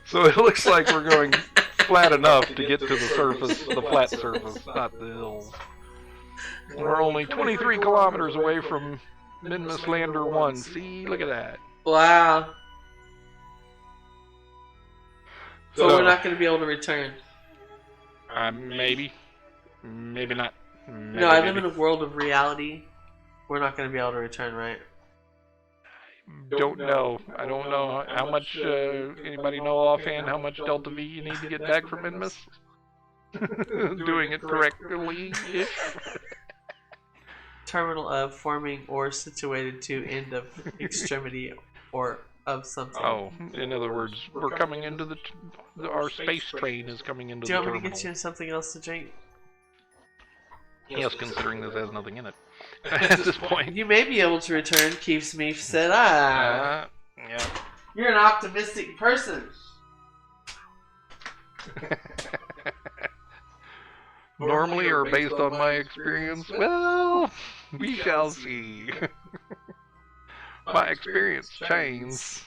So it looks like we're going flat enough to get to the surface, the flat surface, not the hills. We're only 23 kilometers away from Minmus Lander 1. See? Look at that. Wow. So we're not going to be able to return. Maybe. Maybe not. Maybe, no, I live in a world of reality. We're not going to be able to return, right? Don't know. I don't know how much, anybody know offhand how much Delta V you need to get back from Minmus? Doing it correctly-ish? Terminal of forming or situated to end of extremity or of something. Oh, in other words, we're coming into our space train is coming into the terminal. Do you want me to get you something else to drink? Yes, considering this has nothing in it at this point. You may be able to return, Keith Smith said. Yeah. You're an optimistic person. Normally, or based on my experience, well, we shall see. My experience chains.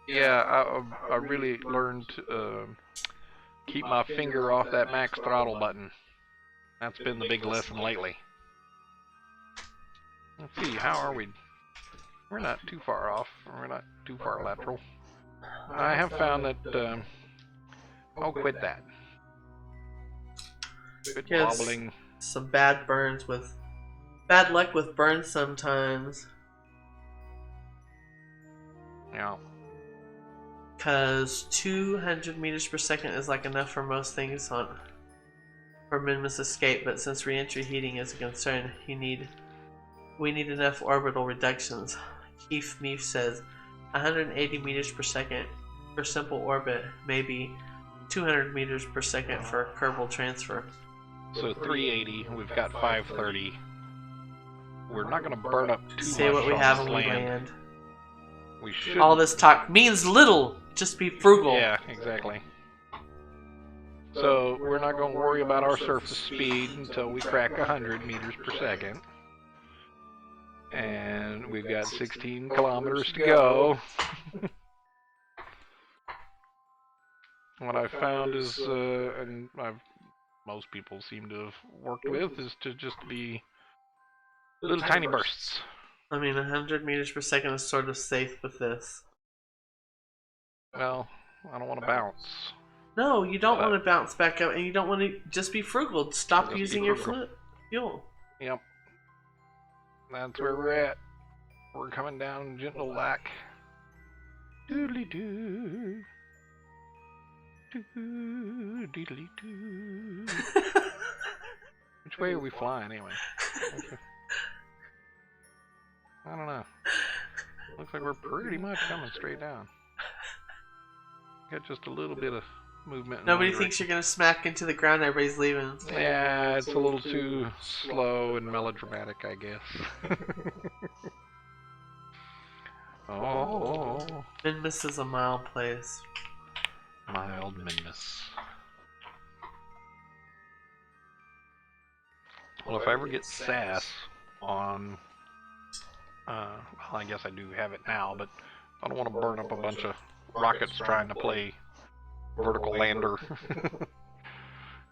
Yeah, I really learned to keep my finger off that max throttle button. That's been the big lesson lately. Let's see, how are we? We're not too far off. We're not too far lateral. I have found that... oh, quit that. Quit wobbling. Some bad burns with... Bad luck with burns sometimes. Yeah. Because 200 meters per second is like enough for most things for Minmus escape, but since re-entry heating is a concern, we need enough orbital reductions. Keith Meef says 180 meters per second for simple orbit, maybe 200 meters per second for Kerbal transfer. So 380, we've got 530. We're not going to burn up too See much what we on have this when we land. land. We should. All this talk means little. Just be frugal. Yeah, exactly. So we're not going to worry about our surface speed until we crack 100 meters per second. And we've got 16 kilometers to go. What I found is, and most people seem to have worked with, is to just be little tiny bursts. I mean, 100 meters per second is sort of safe with this. Well, I don't want to bounce. No, you don't want to bounce back up, and you don't want to just be frugal. Stop using your fuel. Yep. That's where we're at. We're coming down gentle like. Doodly doo. Doodly doo. Which way are we flying anyway? I don't know. Looks like we're pretty much coming straight down. Got just a little bit of movement. Nobody thinks you're gonna smack into the ground. Everybody's leaving. Yeah, it's a little too slow and melodramatic, I guess. Oh. Minmus is a mild place. Mild Minmus. Well, if I ever get SAS on, well, I guess I do have it now, but I don't want to burn up a bunch of rockets trying to play vertical lander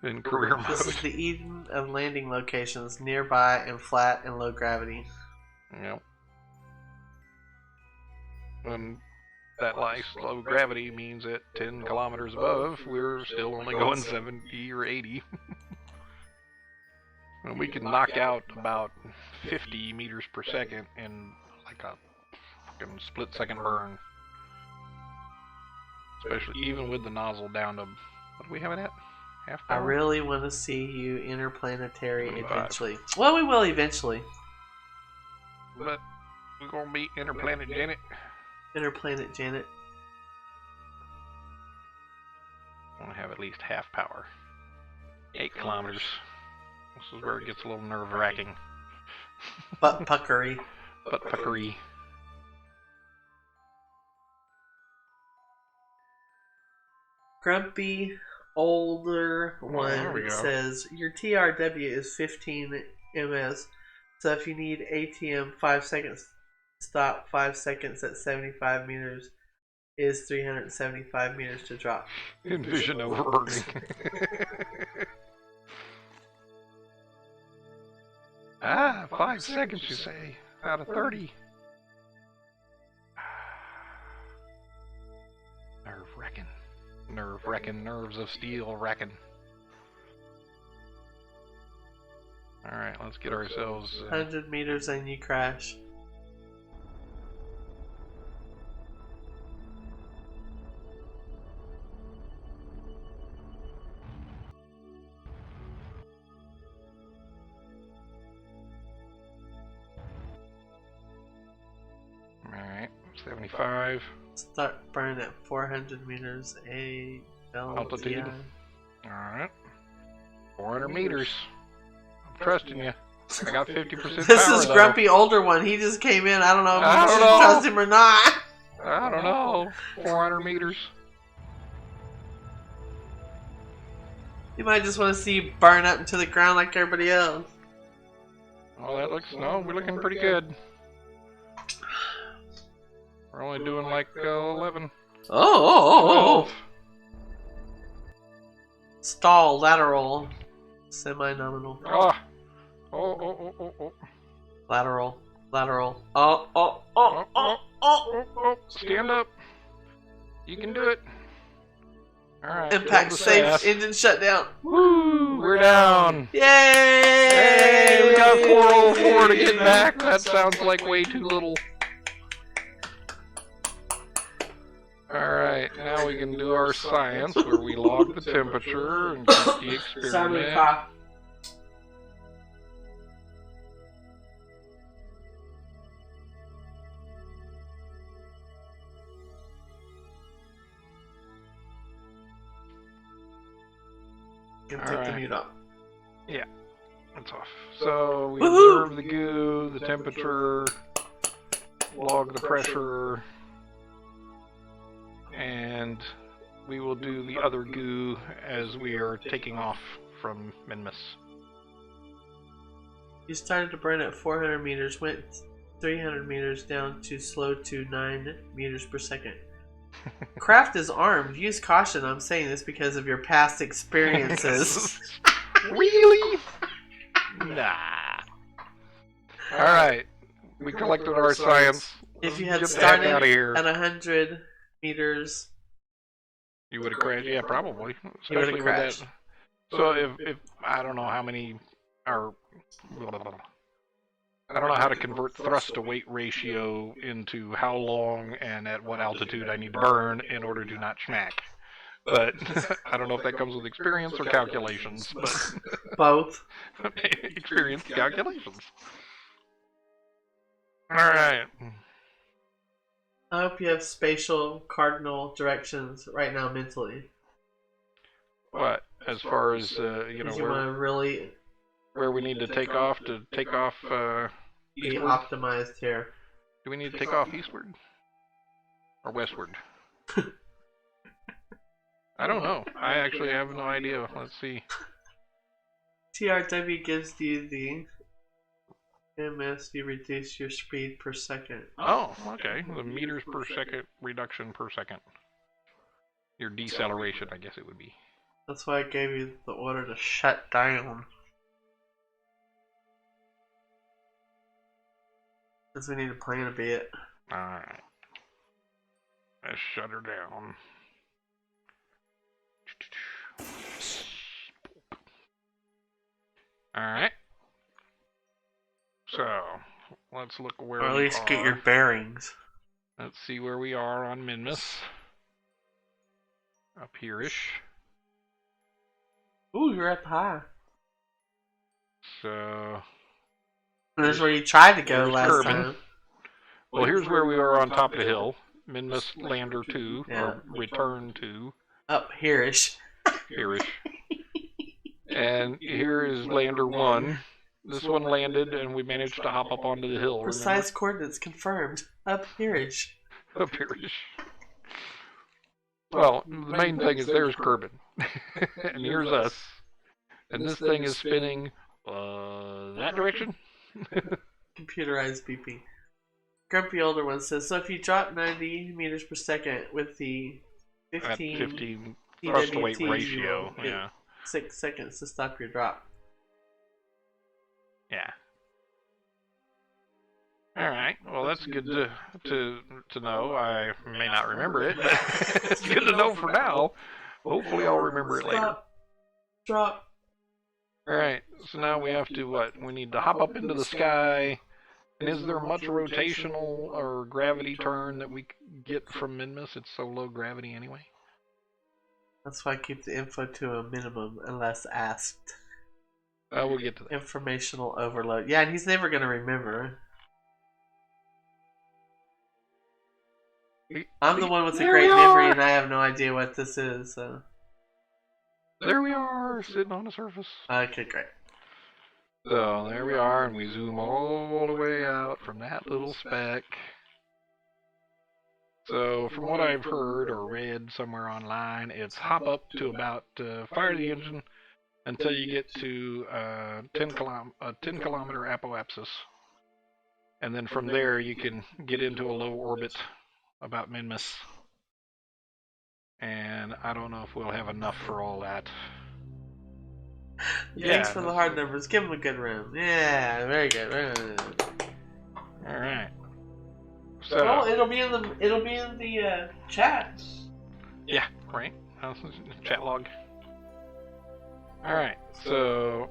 in career mode. This is the Eden of landing locations, nearby and flat and low gravity. Yep. And that nice low gravity means at 10 kilometers above, we're still only going 70 or 80. And we can knock out about 50 meters per second in like a fucking split-second burn. Especially even with the nozzle down to, what do we have it at? Half power? I really want to see you interplanetary 25. eventually. Well, we will eventually. But we're gonna be interplanet Janet. Interplanet Janet. I want to have at least half power. 8 kilometers. This is where it gets a little nerve-wracking. Butt puckery. Butt puckery. Grumpy older one we go. says your TRW is 15 ms, so if you need ATM 5 seconds, stop 5 seconds at 75 meters is 375 meters to drop. Envision overburning. Ah, 5 seconds you say, out of 30. Nerve-wracking. Nerve-wracking, nerves of steel wracking. Alright, let's get ourselves... 100 meters and you crash. Alright, 75. Start burning at 400 meters Altitude. Alright. 400 meters. I'm trusting you. I got 50% This power, is though. Grumpy older one. He just came in. I don't know if I you don't should know. trust him or not. I don't know. 400 meters. You might just want to see you burn up into the ground like everybody else. Oh, that looks... No, we're looking pretty good. We're only doing like 11. Oh. Stall, lateral, semi-nominal. Ah. Oh. Lateral. Oh. Stand up. You can do it. Alright. Impact safe, engine shutdown. Woo! We're down. Yay! Hey, we got 404 to get back. That sounds like way too little. Alright. Alright, now we can do our science where we log the temperature and keep the experiment. Sorry, to cough. Can take the mute off. Yeah, that's off. So we observe the goo, the temperature, log the pressure, and we will do the other goo as we are taking off from Minmus. You started to burn at 400 meters, went 300 meters down to slow to 9 meters per second. Craft is armed. Use caution. I'm saying this because of your past experiences. Really? Nah. Alright. We collected our science. If you had Get started out of here. at 100 meters, You would have crashed? Yeah, probably. you would Especially have with crashed. that. So if I don't know how many are... I don't know how to convert thrust to weight ratio into how long and at what altitude I need to burn in order to not smack. But I don't know if that comes with experience or calculations. But Both. experience calculations. Alright. I hope you have spatial cardinal directions right now mentally. What? As far as, you know, You want to really where we need to take off be eastward? optimized here. Do we need to take off eastward? Or westward? I don't know. I actually have no idea. Let's see. TRW gives you the MS, you reduce your speed per second. Oh, okay. The meters per second reduction per second. Your deceleration, I guess it would be. That's why I gave you the order to shut down. Because we need to plan a bit. Alright. Let's shut her down. Alright. So, let's look where Or at we least are. get your bearings. Let's see where we are on Minmus. Up here-ish. Ooh, you're up high. So... This is where you tried to go Here's last Kerbin. time. Well, here's where we are on top of the hill. Minmus Lander 2, Yeah. or Return 2, Up here-ish. here-ish. And here is Lander 1. This one landed, and we managed to hop up onto the hill. Precise coordinates confirmed. Up here-ish. Up here-ish. Well, the main thing is there's Kerbin. And here's us. And this thing is spinning that direction? Computerized beeping. Grumpy Older One says, so if you drop 90 meters per second with the 15, 15 thrust to weight TWT, ratio, you will get yeah. 6 seconds to stop your drop. Yeah. Alright, well that's good to know. I may not remember it, but it's good to know for now. Hopefully I'll remember it later. Stop. Drop. Alright, so now we have to, what? We need to hop up into the sky. And is there much rotational or gravity turn that we get from Minmus? It's so low gravity anyway. That's why I keep the info to a minimum unless asked. We'll get to that. Informational overload. Yeah, and he's never going to remember. I'm the one with a There great we memory are. and I have no idea what this is. So. There we are, sitting on the surface. Okay, great. So there we are, and we zoom all the way out from that little speck. So from what I've heard or read somewhere online, it's hop up to about fire the engine until you get to 10 kilometer apoapsis, and then from there you can get into a low orbit about Minmus. And I don't know if we'll have enough for all that. Thanks for the hard numbers. Give him a good room. Yeah, very good. Very good. All right. So Well, it'll be in the chat. yeah, right. Chat log. All right. So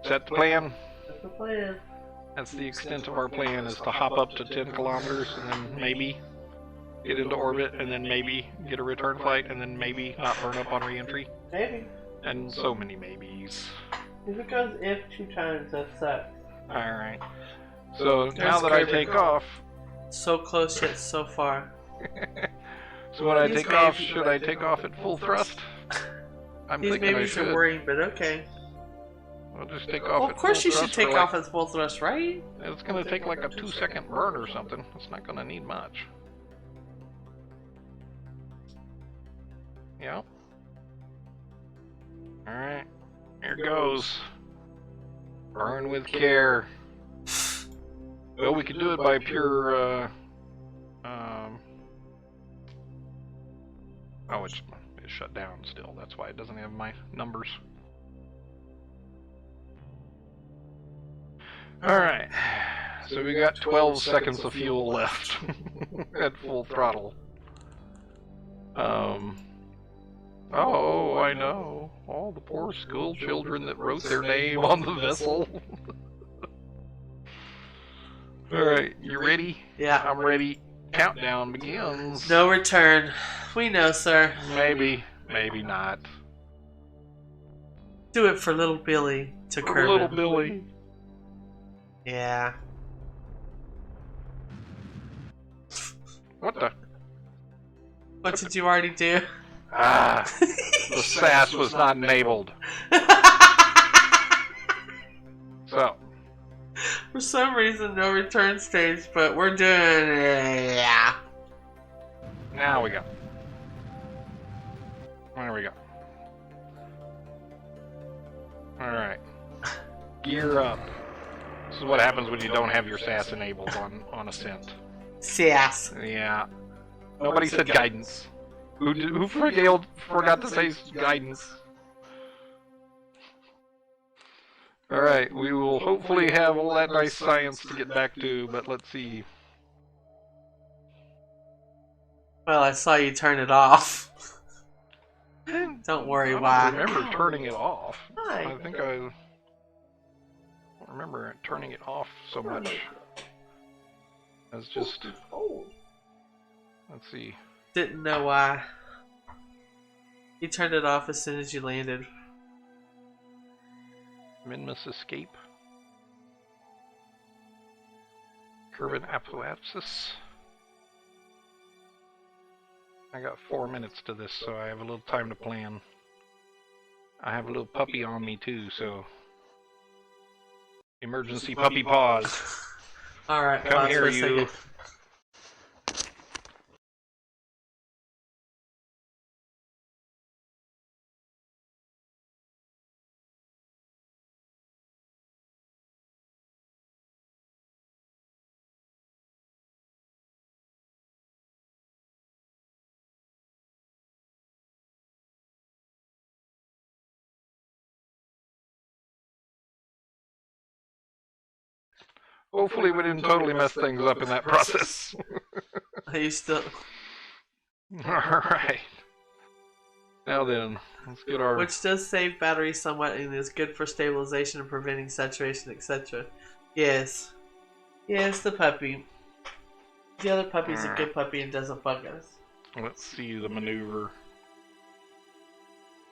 set the plan. That's the plan. That's the extent of our plan, is to hop up to 10 kilometers and then maybe get into orbit, and then maybe get a return flight, and then maybe not burn up on re-entry. Maybe. And so many maybes. If it goes if 2 times, that sucks. Alright. So now that I take off... So close yet so far. So when I take off, should I take off at full thrust? I'm thinking I should. These worrying, but okay. I'll just take off Well, at full of course you should thrust take for, like, off at full thrust, right? It's gonna take like a 2-second burn or something. It's not gonna need much. Yep. Alright. Here goes. Burn with care. Well, we could do it by pure, oh, it's shut down still. That's why it doesn't have my numbers. Alright. So we got 12 seconds of fuel left at full throttle. Oh, I know. All the poor school children that wrote their name on the vessel. Alright, you ready? Yeah. I'm ready. Countdown begins. No return. We know, sir. Maybe, maybe not. Do it for little Billy to Kerbin. Little Billy. Yeah. What the? What did you already do? Ah, the SAS was not enabled. So. For some reason, no return stage, but we're doing it. Yeah. Now we go. There we go. Alright. Gear up. This is what happens when you don't have your SAS enabled on Ascent. SAS. Yeah. Nobody said guidance. Who forgot to say guidance? Alright, we will hopefully have all that nice science to get back to, but let's see. Well, I saw you turn it off. Don't worry, why? I don't remember turning it off. Hi. I think I don't remember turning it off so much. It's just... Let's see. Didn't know why. You turned it off as soon as you landed. Minmus escape. Kerbin apoapsis. I got 4 minutes to this, so I have a little time to plan. I have a little puppy on me too, so emergency puppy pause. Alright, Come here, you. Hopefully we didn't totally mess things up in that process. Are you still... Alright. Now then, let's get our... Which does save battery somewhat and is good for stabilization and preventing saturation, etc. Yes. Yes, the puppy. The other puppy's a good puppy and doesn't bug us. Let's see the maneuver.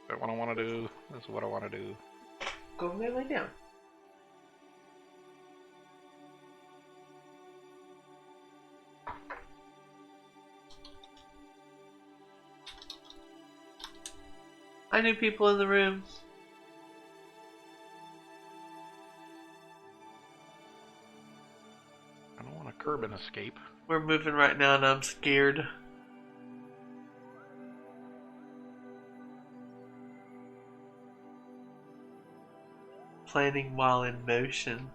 Is that what I want to do? This is what I want to do. Go over there, lay down. I knew people in the room. I don't want a Kerbin escape. We're moving right now and I'm scared. Planning while in motion.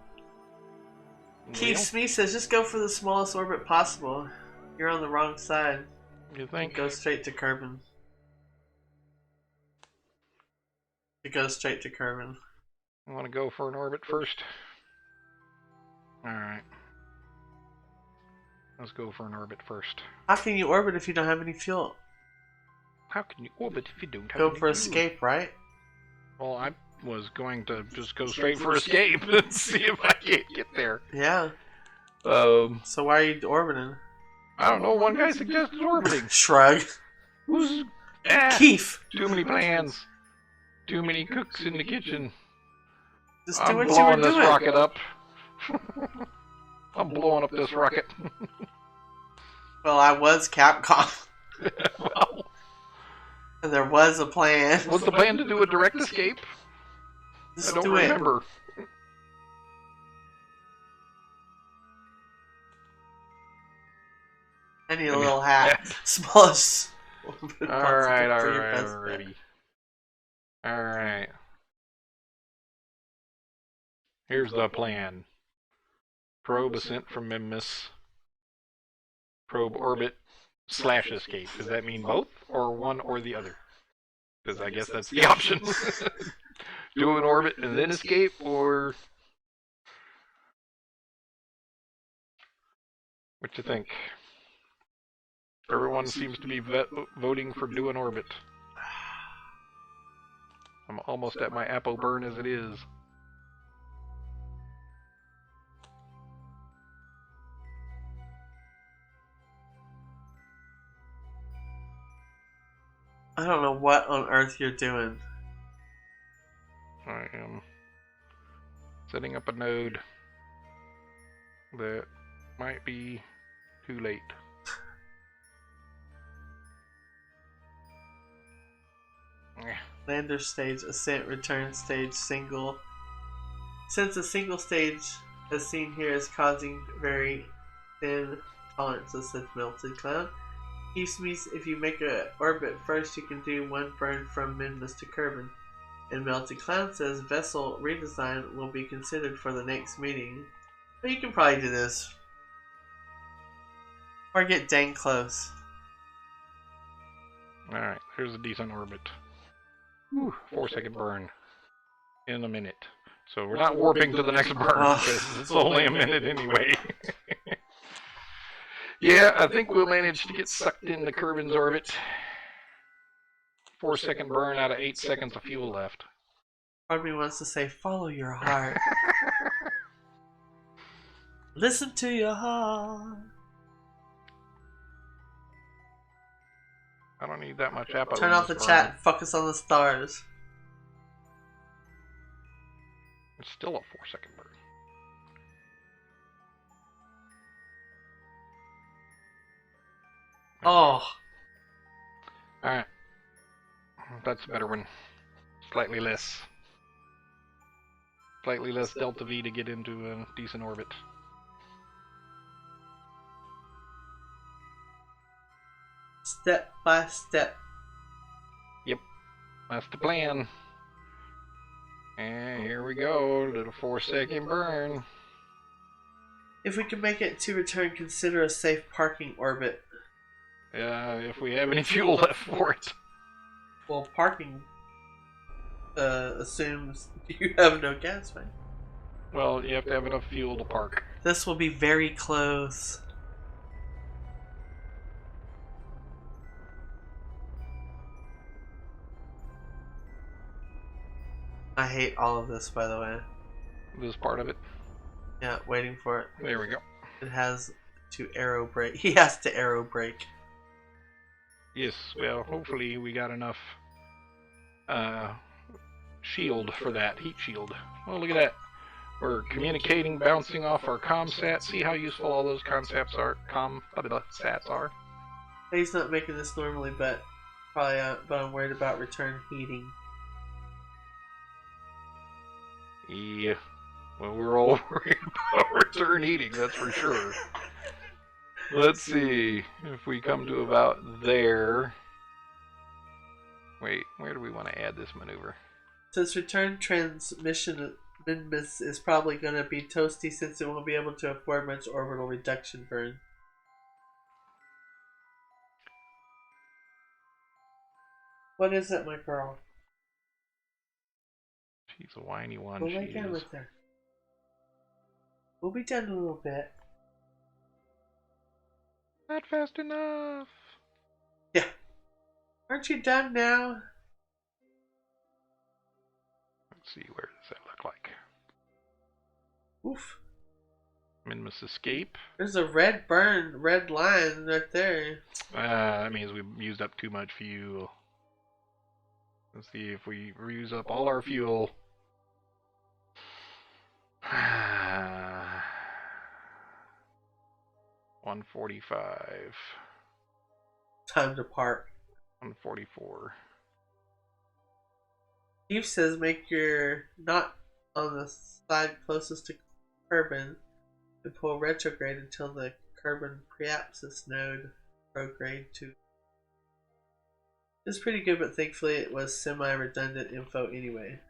Keith Smith says just go for the smallest orbit possible. You're on the wrong side. You think? Go straight to Kerbin. It goes straight to Kerbin. I want to go for an orbit first. Alright. Let's go for an orbit first. How can you orbit if you don't have any fuel? How can you orbit if you don't have Go any for fuel? escape, right? Well, I was going to just go straight for escape and see if I can't get there. Yeah. So why are you orbiting? I don't know. One guy suggested orbiting. Shrug. Who's Keith? Too many plans. Too many cooks in the kitchen. Just do I'm what you were blowing this doing. rocket up. I'm blowing up this rocket. Well, I was Capcom. Well, And there was a plan. was the plan to do a direct escape? Just I don't do remember. It. I need a little hat. Smallest. Alrighty. Alright. Here's the plan. Probe ascent from Minmus. Probe orbit / escape. Does that mean both, or one or the other? Because I guess that's the option. Do an orbit and then escape, or... What you think? Everyone seems to be voting for do an orbit. I'm almost at my Apo burn as it is. I don't know what on earth you're doing. I am setting up a node that might be too late. Lander stage, ascent, return stage, single. Since a single stage, as seen here, is causing very thin tolerances, said Melted Cloud. Keeps me if you make an orbit first, you can do one burn from Minmus to Kerbin. And Melted Cloud says vessel redesign will be considered for the next meeting. But you can probably do this. Or get dang close. Alright, here's a decent orbit. Whew, 4-second burn. In a minute. So we're not warping to the next burn, because it's only a minute anyway. Yeah, I think we'll manage to get sucked into Kerbin's orbit. 4-second burn out of 8 seconds of fuel left. Part of me wants to say, follow your heart. Listen to your heart. I don't need that much Apo. Turn off the chat and focus on the stars. It's still a 4-second burn. Oh. Alright. That's a better one. Slightly less. Slightly less delta V to get into a decent orbit. Step by step. Yep. That's the plan. And here we go. Little 4-second burn. If we can make it to return, consider a safe parking orbit. If we have any fuel left for it. Well, parking assumes you have no gas, right? Well, you have to have enough fuel to park. This will be very close. I hate all of this, by the way. This part of it. Yeah, waiting for it. There we go. It has to aero brake. He has to aero brake. Yes, well, hopefully we got enough shield for that, heat shield. Well, look at that. We're communicating, bouncing off our comsat. See how useful all those concepts are. Sats are. He's not making this normally, but probably. But I'm worried about return heating. Yeah. Well, we're all worried about return heating, that's for sure. Let's see if we come to about there. Wait, where do we want to add this maneuver? Since return transmission Minmus is probably going to be toasty since it won't be able to afford much orbital reduction burn. What is it, my girl? She's a whiny one. We'll lay down with her. We'll be done in a little bit. Not fast enough. Yeah. Aren't you done now? Let's see, where does that look like? Oof. Minmus escape. There's a red line right there. That means we used up too much fuel. Let's see if we use up all our fuel. 145. Time to park. 144. Steve says make your not on the side closest to Kerbin and pull retrograde until the Kerbin preapsis node prograde to. It's pretty good, but thankfully it was semi-redundant info anyway.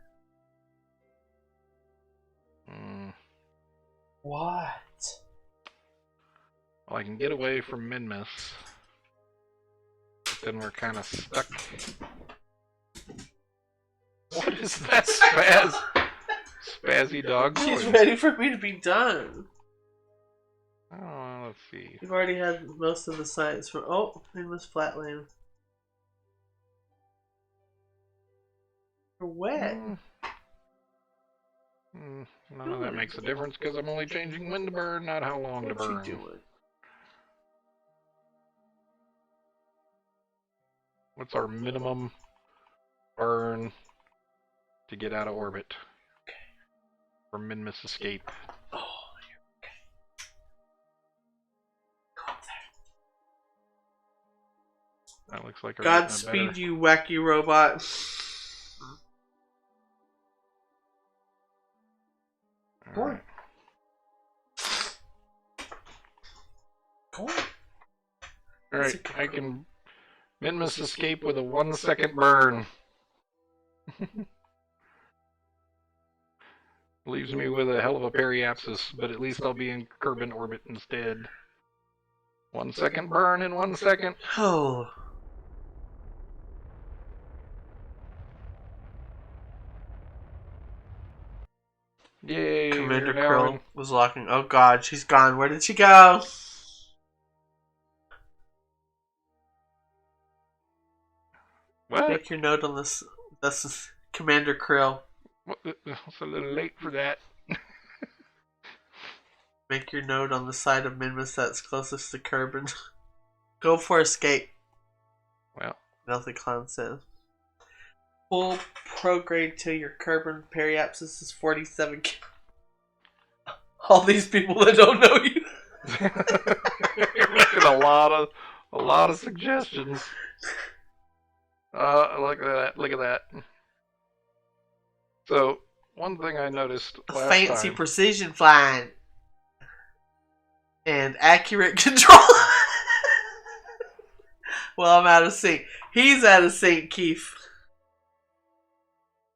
What? Well, I can get away from Minmus, but then we're kind of stuck. What is that spazzy dog? She's ready for me to be done. Oh, let's see. You've already had most of the sites for. Oh, Minmus Flatland. You're wet. None of that makes a difference because I'm only changing when to burn, not how long to burn. What you doing? What's our minimum burn to get out of orbit? Okay. For Minmus escape. Oh, you're okay. Go up there. That looks like a Godspeed, you wacky robot. All right. Go on. All right, I can Minmus escape with a 1 second burn. Leaves me with a hell of a periapsis, but at least I'll be in Kerbin orbit instead. 1 second burn in 1 second. Oh. Yay! Commander we're now Krill was locking. Oh god, she's gone. Where did she go? What? Make your note on this. This is Commander Krill. It's a little late for that. Make your note on the side of Minmus that's closest to Kerbin. Go for escape. Well, Nothing Clown says. Full prograde to your Kerbin periapsis is 47. All these people that don't know you. you're making a lot of suggestions. Look at that! Look at that. So one thing I noticed last Fancy time. precision flying and accurate control. Well, I'm out of sync. He's out of sync, Keith.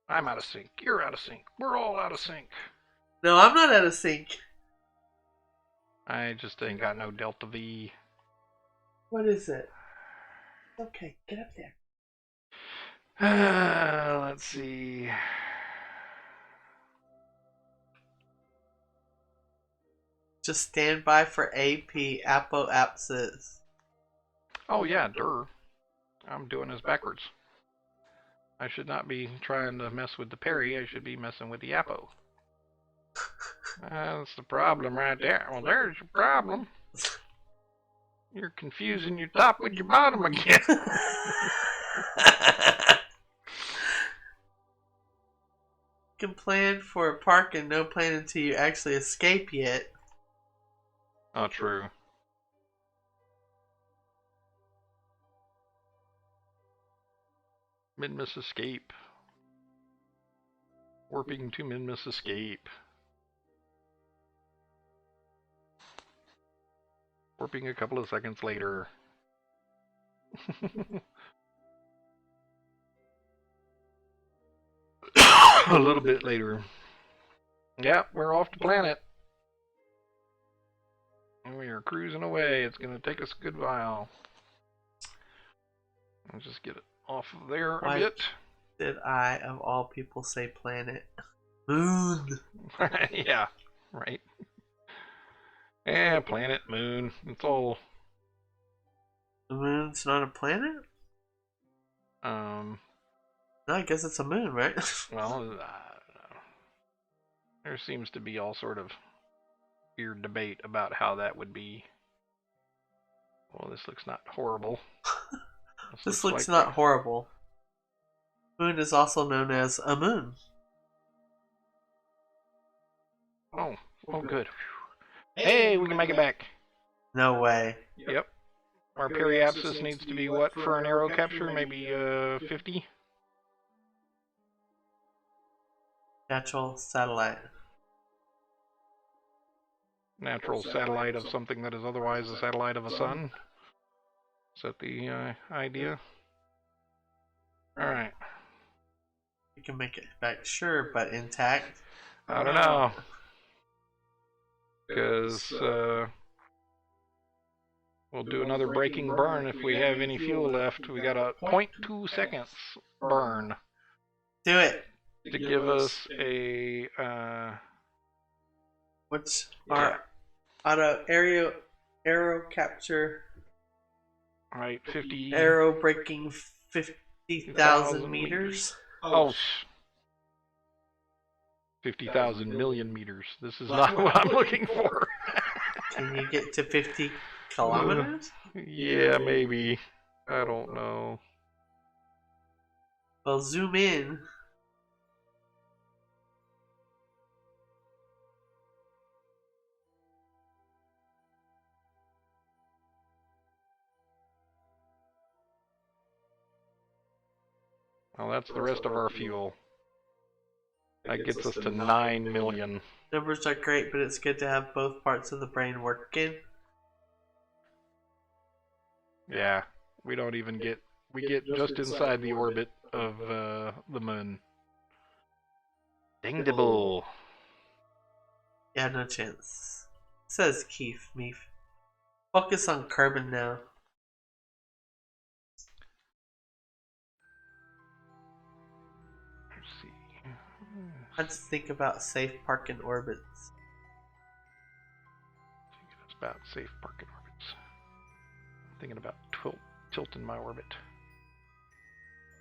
I'm out of sync. You're out of sync. We're all out of sync. No, I'm not out of sync. I just ain't got no Delta V. What is it? Okay, get up there. Let's see. Just stand by for AP apoapsis. Oh yeah, durr. I'm doing this backwards. I should not be trying to mess with the Perry. I should be messing with the Apo. That's the problem right there. Well, there's your problem. You're confusing your top with your bottom again. You can plan for a park and no plan until you actually escape yet. Oh, true. Minmus escape. Warping to Minmus escape. Warping a couple of seconds later. A little bit later. Yeah, we're off the planet. And we are cruising away. It's going to take us a good while. Let's just get it off of there a bit. Did I, of all people, say planet? Moon. Yeah, right. Yeah, planet, moon. It's all. The moon's not a planet? No, I guess it's a moon, right? Well, I don't know. There seems to be all sort of weird debate about how that would be. Well, this looks not horrible. This looks not horrible. Moon is also known as a moon. Oh, good. Hey, we can make it back. No way. Yep. Our periapsis needs to be what for an arrow capture? Maybe 50? Natural satellite. Natural satellite of something that is otherwise a satellite of a sun? Is that the idea? Alright. You can make it back, sure, but intact? I don't know. Because we'll do another braking burn if we have any fuel left. We got a 0.2 seconds burn. Do it! To give us a... What's our auto arrow capture? Right, 50... Arrow breaking 50,000 meters? Oh, 50,000 million meters. This is not what I'm looking for. Can you get to 50 kilometers? Yeah, maybe. I don't know. Well, zoom in. Well, that's the rest of our fuel. That gets us to 9 million. Numbers are great, but it's good to have both parts of the brain working. Yeah, we don't even get... We get just inside the orbit of the moon. Dingdable. Yeah, no chance. Says Keith Meef. Focus on Kerbin now. Let's see. Let's think about safe parking orbits. Thinking about safe parking orbits. I'm thinking about tilting my orbit.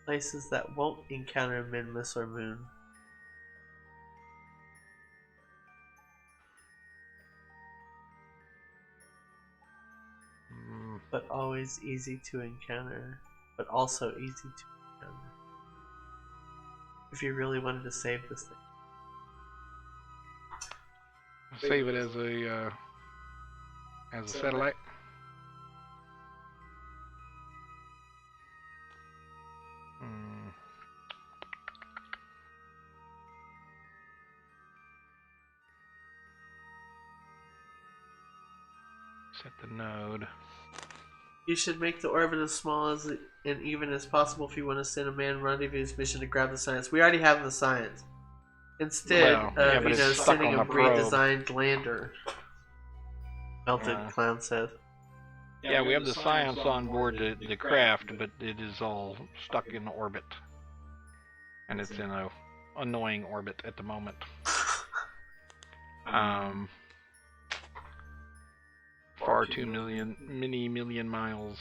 Places that won't encounter Minmus or Moon. But always easy to encounter. But also easy to encounter. If you really wanted to save this thing. Save it as a satellite. Set the node. You should make the orbit as small as and even as possible if you want to send a manned rendezvous mission to grab the science. We already have the science. Instead of sending a redesigned lander. Melted Clown said. Yeah, we have the science on board the craft, but it is all stuck in orbit. And it's in a annoying orbit at the moment. Far too many million miles.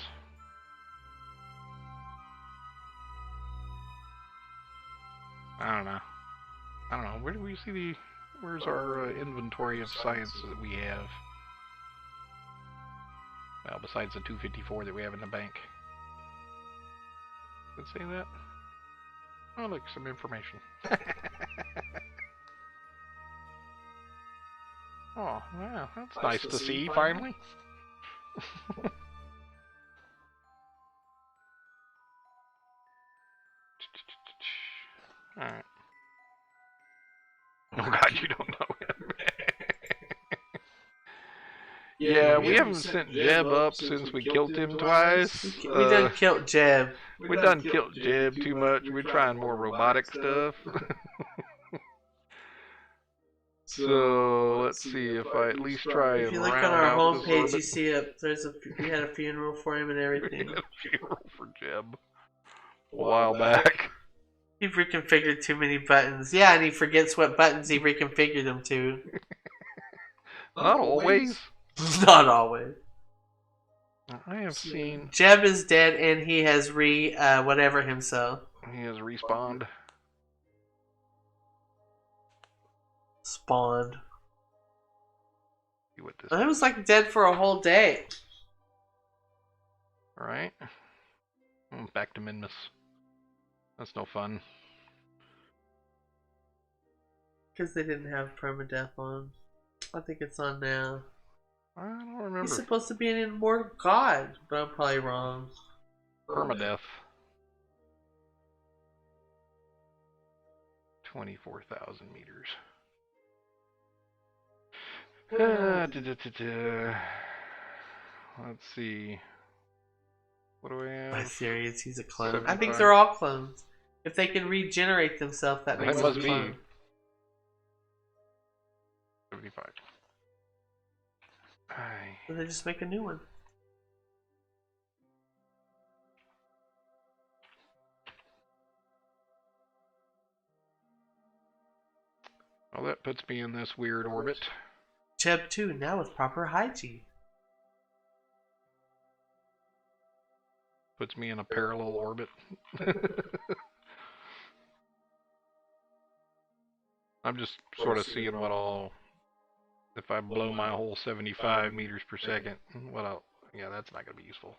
I don't know. Where do we see where's our inventory of science that we have? Well, besides the 254 that we have in the bank. Does it say that? Oh, look, some information. Oh, wow, that's nice to see, finally. Alright. Oh god, you don't know him. Yeah, we haven't sent Jeb up since we killed him twice. We done killed Jeb. We done killed Jeb too much. We're trying more robotic stuff. So let's see if I at least try and if you look on our homepage, you see we had a funeral for him and everything. We had a funeral for Jeb a while back. He reconfigured too many buttons. Yeah, and he forgets what buttons he reconfigured them to. Not always. Not always. I have seen... Jeb is dead and he has whatever himself. He has respawned. Spawned. See what this It was like dead for a whole day. Alright. Back to Minmus. That's no fun. Because they didn't have permadeath on. I think it's on now. I don't remember. He's supposed to be an immortal god, but I'm probably wrong. Permadeath. 24,000 meters. Let's see. What do we have? My theory is he's a clone. 75. I think they're all clones. If they can regenerate themselves, that makes them a clone. 75. So they just make a new one. Well, that puts me in this weird orbit. Cheb 2, now with proper hygiene. Puts me in a parallel orbit. I'm just sort of seeing what all... If I blow my whole 75 meters per second, what I'll... Yeah, that's not going to be useful.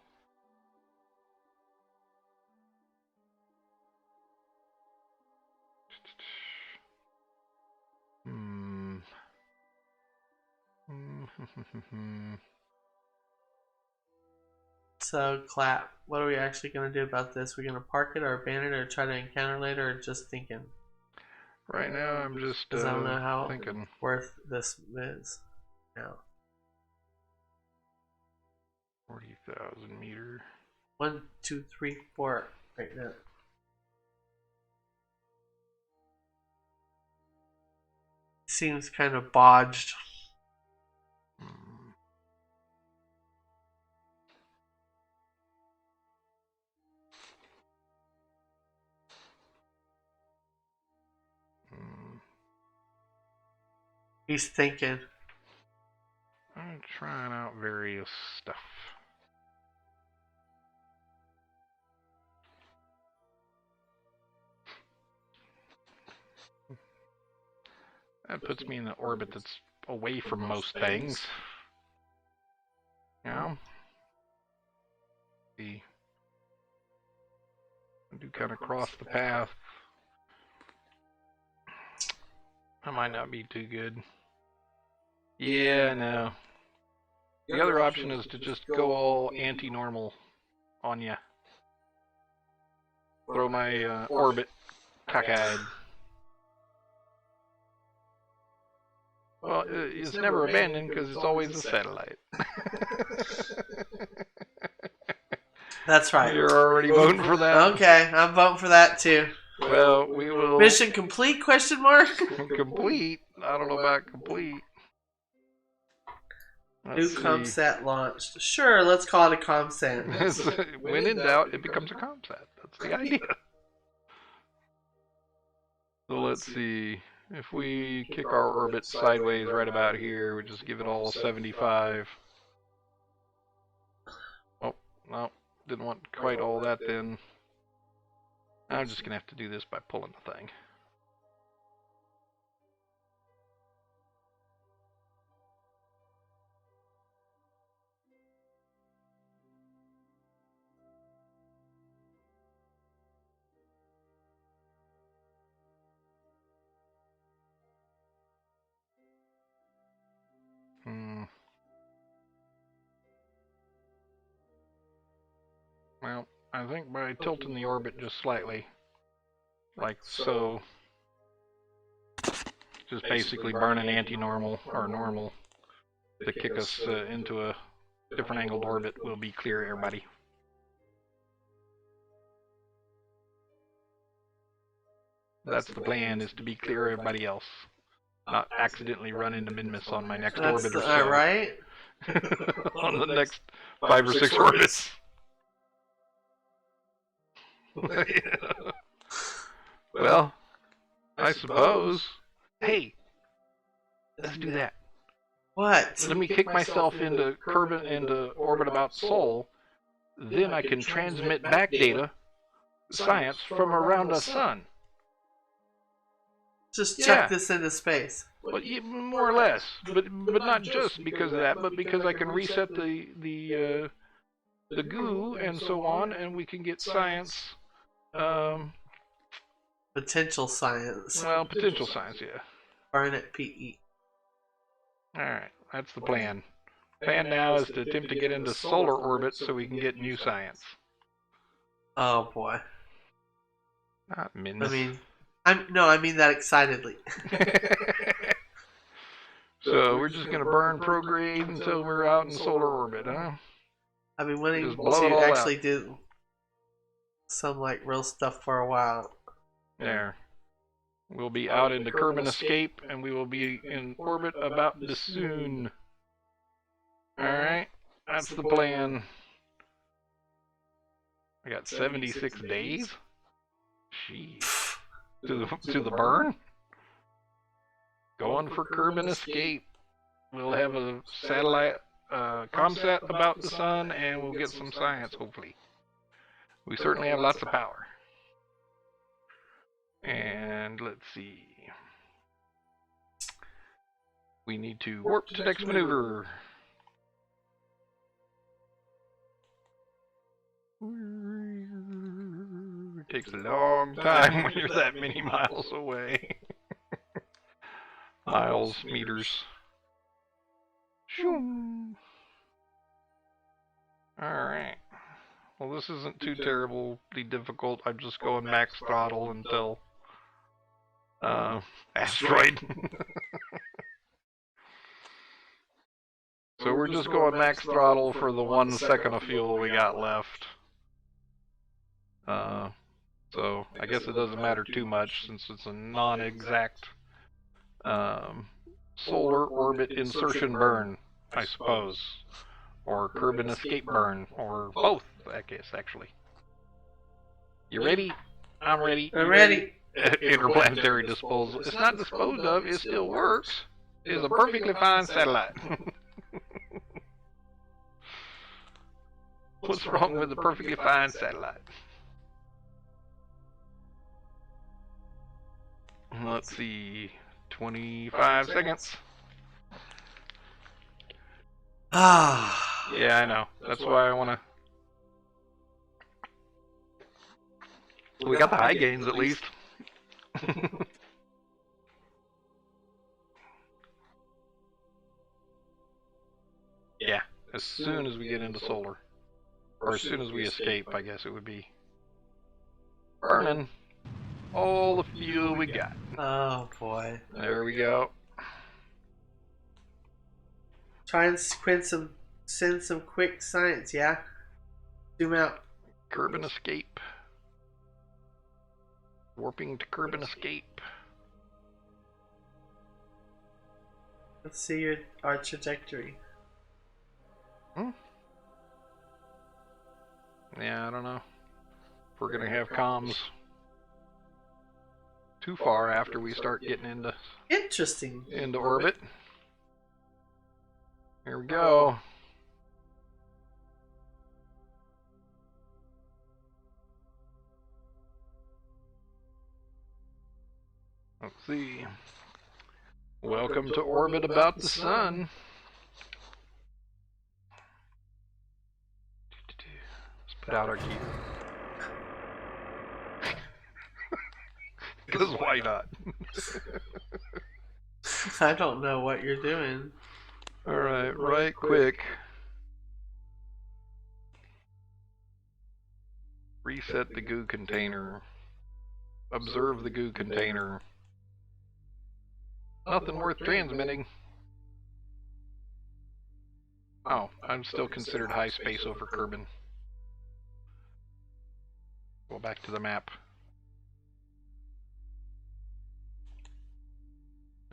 So, Clap, what are we actually going to do about this? We're going to park it or abandon it or try to encounter later or just thinking? Right now, I'm just Because I don't know how thinking. worth this is now. 40,000 meter. 1, 2, 3, 4 right now. Seems kind of bodged. He's thinking. I'm trying out various stuff. That puts me in an orbit that's away from most things. Yeah. See. I do kind of cross the path. That might not be too good. Yeah, no. The other option is to just go all anti-normal on ya. Throw my orbit cockeyed. Well, it's never abandoned because it's always a satellite. That's right. You're already voting for that? Okay, I'm voting for that too. Well, we will... Mission complete, question mark? Complete? I don't know about complete. New ComSat launched. Sure, let's call it a ComSat. When in doubt, it becomes a ComSat. That's the idea. So let's see. If we kick our orbit sideways right about here, we just give it all 75. Oh, no. Didn't want quite all that then. I'm just going to have to do this by pulling the thing. Well, I think by tilting the orbit just slightly, like so, just basically burn an anti-normal or normal to kick us into a different angled orbit will be clear, everybody. That's the plan, is to be clear everybody else. Not accidentally run into Minmus on my next orbit or so. Right? On the next 5 or 6 orbits. Well, I suppose. Hey, let's do that. What? Let me kick myself into Kerbin, into orbit about Sol. Then I can transmit back data, science, from around a sun. Just Yeah. chuck this into space. But more or less, but not just because of that, but because I can reset the goo and so on, and we can get science. Potential science. Well, potential science, yeah. Burn it, PE. All right, that's the plan. Plan now is to attempt to get into solar orbit so we can get new science. Oh boy. Not Minmus. I mean that excitedly. So we're just gonna burn prograde until we're out in solar orbit, huh? I've been wanting Just blow it to all actually out. do some like real stuff for a while. There. We'll be out into Kerbin escape, and we will be in orbit about this soon. Alright, that's the plan. I got 76 days? Jeez. To the burn? Going for Kerbin escape. We'll have a satellite comsat about the sun, and we'll get some science, hopefully. We certainly have lots of power. And let's see. We need to warp to next maneuver. It takes a long time when you're that many miles away. Miles, meters. Alright. Well, this isn't too terribly difficult. I'm just going max throttle until asteroid. So we're just going max throttle for the 1 second of fuel we got left. So I guess it doesn't matter too much since it's a non-exact solar orbit insertion burn, I suppose. Or Kerbin escape burn, or both, I guess, actually. You ready? I'm ready. I'm ready. Interplanetary disposal. It's not disposed of, it still works. It's a perfectly fine satellite. What's wrong with a perfectly fine satellite? Let's see. 25 seconds. Ah. Yeah, I know. That's why I want to... We got the high gains at least. Yeah, as soon as we get into solar. Or as soon as we escape, I guess it would be. Burning all the fuel we got. Oh boy. There we go. Try and send some quick science, yeah? Zoom out. Kerbin escape. Warping to Kerbin escape. Let's see our trajectory. Yeah, I don't know. If we're gonna have comms too far after we start getting into orbit. Here we go. Let's see. Welcome to orbit about the sun. Let's put out our key. Because why not? I don't know what you're doing. Alright, right quick. Reset the goo container. Observe the goo container. Nothing worth transmitting. Oh, I'm still considered high space over Kerbin. Go back to the map.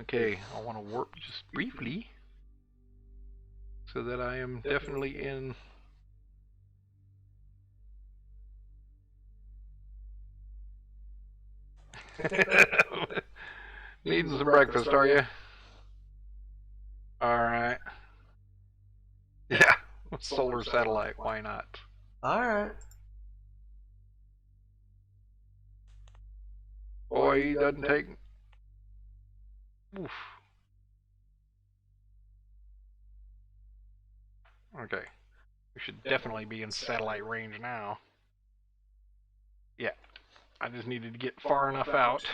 Okay, I want to warp just briefly so that I am definitely in. Needing some breakfast, are you? Alright. Yeah, solar satellite, why not? Alright. Boy, he doesn't take Oof. Okay. We should definitely be in satellite range now. Yeah. I just needed to get far enough out.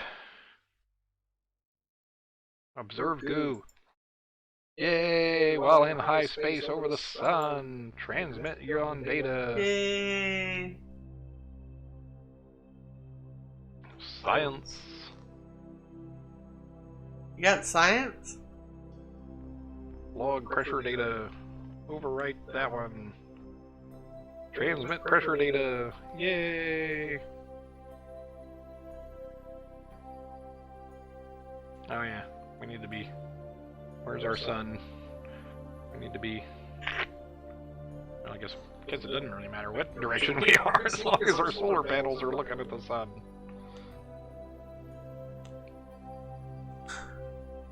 Observe goo. Yay! While in high space over the sun, transmit your own data. Yay! Science. You got science? Log pressure data. Overwrite that one. Transmit pressure data. Yay! Oh yeah, we need to be. Where's our sun? We need to be. Well, I guess it doesn't really matter what direction we are as long as our solar panels are looking at the sun.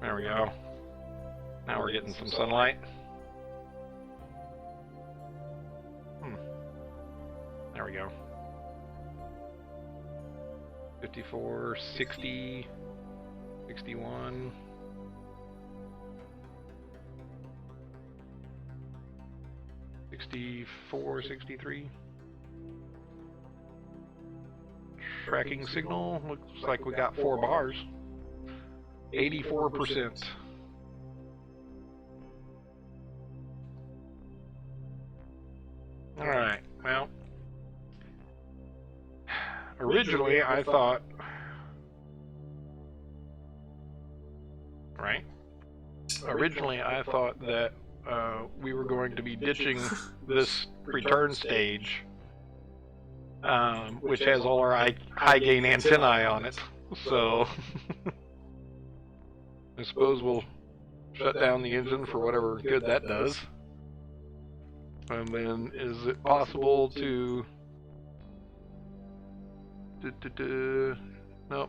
There we go. Now we're getting some sunlight. There we go. 54, 60, 61. 64, 63. Tracking signal. Looks like we got 4 bars. 84%. Alright, well. Originally I thought. Right? Originally I thought that we were going to be ditching this return stage, which has all our high gain antennae on it. So I suppose we'll shut down the engine for whatever good that does. And then is it possible to no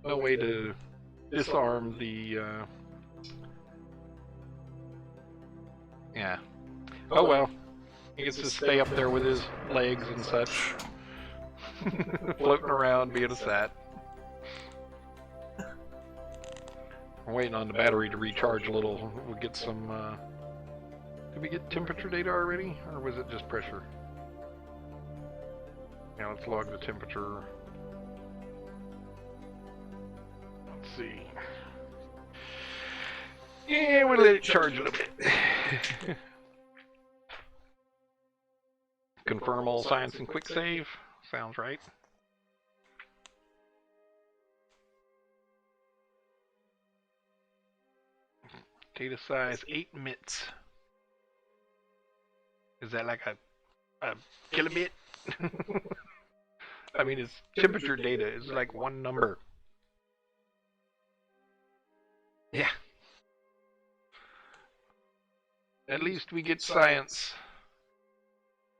no way to disarm the yeah. Oh well. He gets to stay up there with his legs and such. Floating around being a sat. I'm waiting on the battery to recharge a little. We'll get some did we get temperature data already? Or was it just pressure? Yeah, let's log the temperature. Let's see. Yeah, we'll let it charge a little bit. Confirm all science and quick save. Sounds right. Data size 8 mits. Is that like a kilobit? I mean, it's temperature data. It's like one number. Yeah. At least we get science.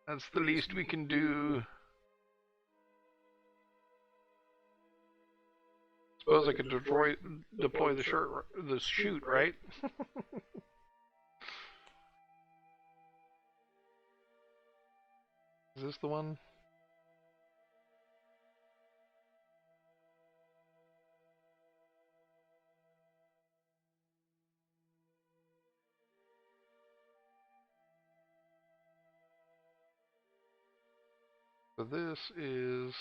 That's the least we can do. Suppose I could deploy the chute, right? Is this the one? So this is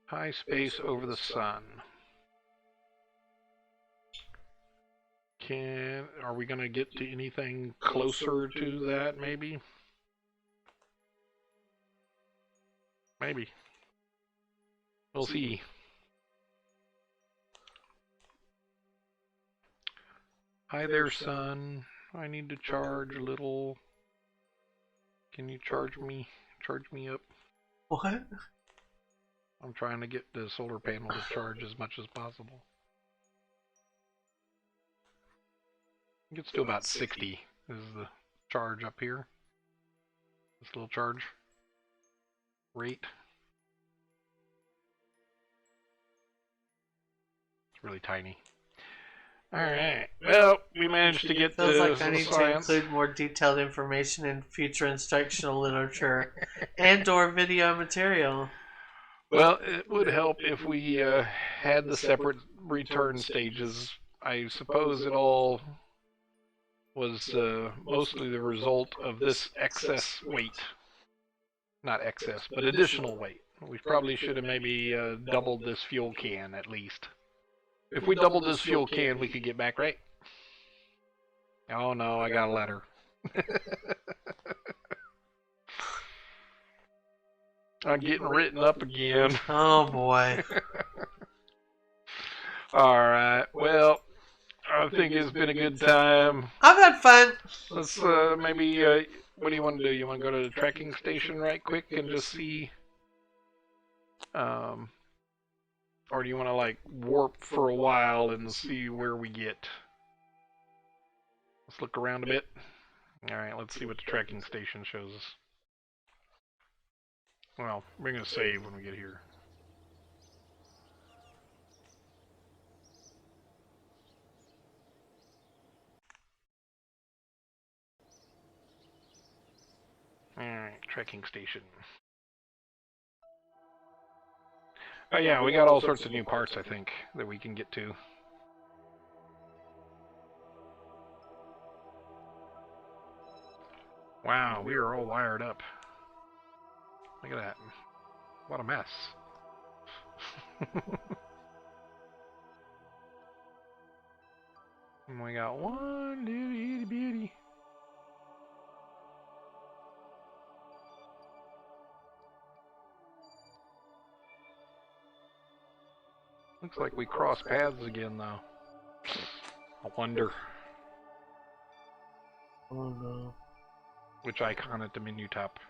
high space over the sun. Are we gonna get to anything closer to that, maybe? Maybe. We'll see. Hi there, sun. I need to charge a little. Can you charge me? Charge me up. What? I'm trying to get the solar panel to charge as much as possible. It gets to about 60 is the charge up here. This little charge rate. It's really tiny. Alright, well, we managed to get Feels like I some need science. to include more detailed information in future instructional literature and/or video material. Well, it would help if we had the separate return stages. I suppose it all was mostly the result of this excess weight. Not excess, but additional weight. We probably should have maybe doubled this fuel can at least. If we doubled this fuel can, we could get back right. Oh no, I got a letter. I'm getting written up again. Oh boy. Alright, well, I think it's been a good time. I've had fun. Let's maybe, what do you want to do? You want to go to the tracking station right quick and just see, or do you want to like warp for a while and see where we get? Let's look around a bit. Alright, let's see what the tracking station shows us. Well, we're going to save when we get here. Alright, tracking station. Oh yeah, we got all sorts of new parts, I think, that we can get to. Wow, we are all wired up. Look at that. What a mess. And we got one little itty bitty. Looks like we crossed paths again, though. I wonder. Oh no. Which icon at the menu top?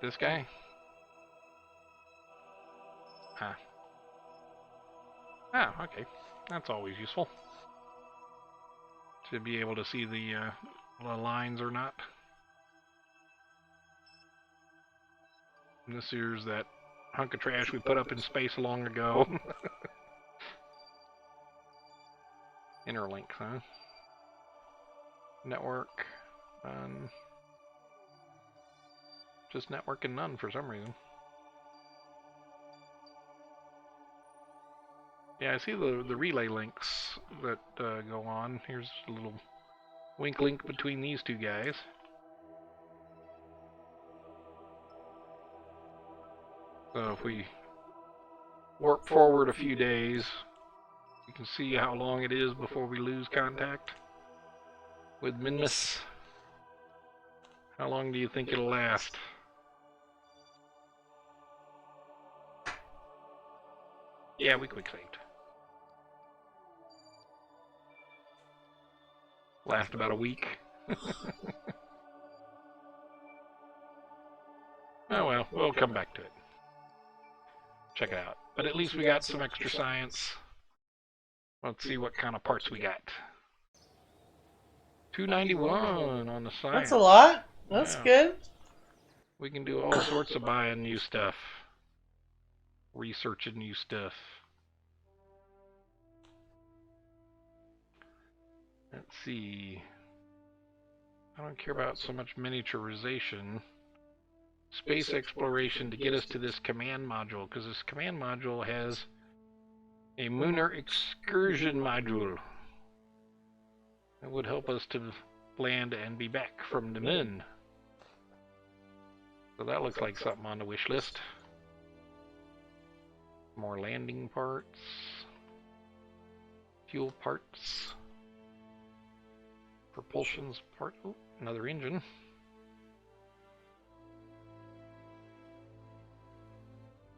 This guy? Huh. Ah, okay. That's always useful. To be able to see the lines or not. And this here's that hunk of trash we put up in space long ago. Interlinks, huh? Network. None. Just network and none for some reason. Yeah, I see the relay links that go on. Here's a little wink link between these two guys. So if we warp forward a few days, you can see how long it is before we lose contact with Minmus. How long do you think it'll last? Yeah, we quick saved. Last about a week. Oh well, we'll come back to it. Check it out. But at least we got some extra science. Let's see what kind of parts we got. 291 on the science. That's a lot. That's good. We can do all sorts of buying new stuff. Researching new stuff. Let's see. I don't care about so much miniaturization. Space exploration to get us to this command module, because this command module has a lunar excursion module. It would help us to land and be back from the moon. So that looks like something on the wish list. More landing parts. Fuel parts. Propulsion's part. Oh, another engine.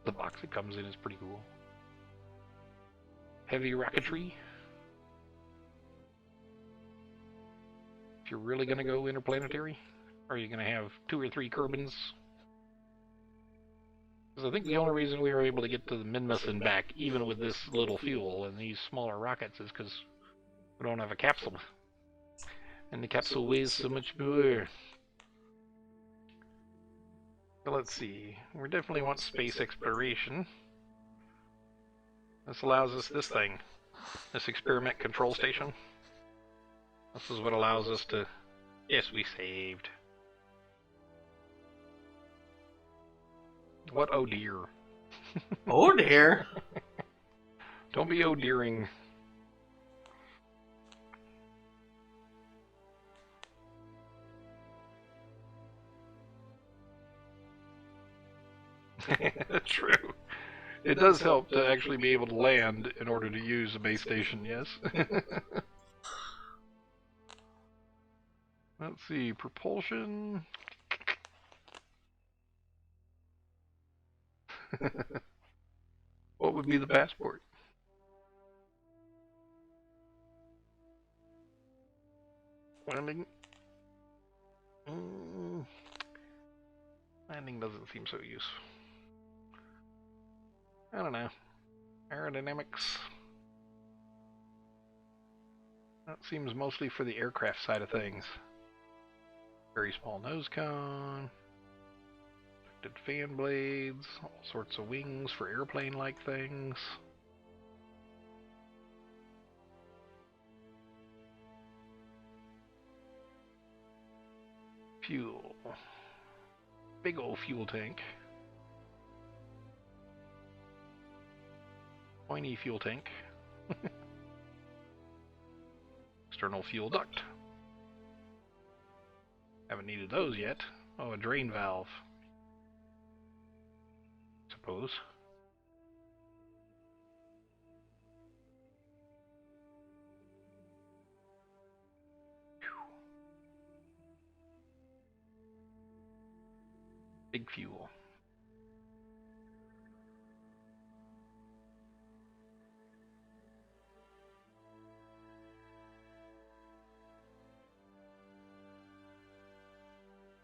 The box it comes in is pretty cool. Heavy rocketry. If you're really going to go interplanetary, are you going to have 2 or 3 Kerbins? Because I think the only reason we were able to get to the Minmus and back, even with this little fuel and these smaller rockets, is because we don't have a capsule. And the capsule weighs so much more. So let's see. We definitely want space exploration. This allows us this thing. This experiment control station. This is what allows us to... Yes, we saved. What oh dear? Oh dear. Don't be oh deering. True. It does help to actually be able to land in order to use a base station, yes. Let's see, propulsion. What would be the passport? Landing? Landing doesn't seem so useful. I don't know. Aerodynamics. That seems mostly for the aircraft side of things. Very small nose cone. Ducted fan blades. All sorts of wings for airplane-like things. Fuel. Big old fuel tank. Pointy fuel tank. External fuel duct. Haven't needed those yet. Oh, a drain valve. Suppose. Big fuel.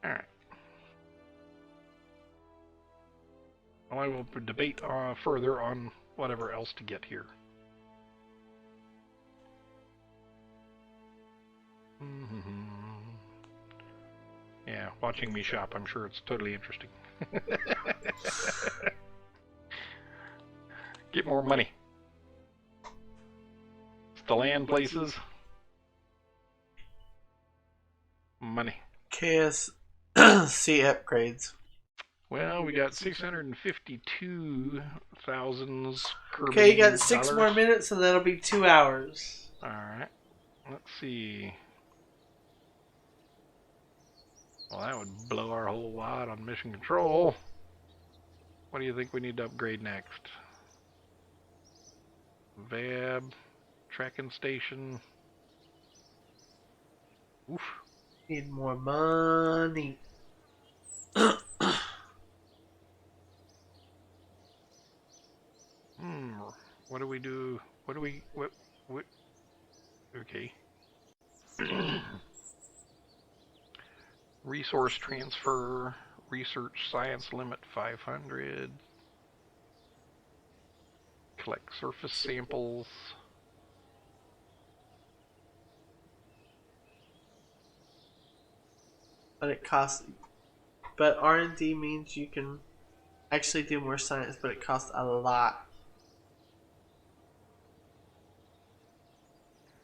Alright. Well, I will debate further on whatever else to get here. Yeah, watching me shop, I'm sure it's totally interesting. Get more money. It's the land places. Money. KSC upgrades. Well, we got 652,000 Kerbin. Okay, you got 6 more minutes and that'll be 2 hours. Alright. Let's see. Well, that would blow our whole wad on mission control. What do you think we need to upgrade next? VAB, tracking station. Oof. Need more money. What do we do? What? Okay. Resource transfer, research science limit 500. Collect surface samples. But it costs. But R&D means you can actually do more science, but it costs a lot.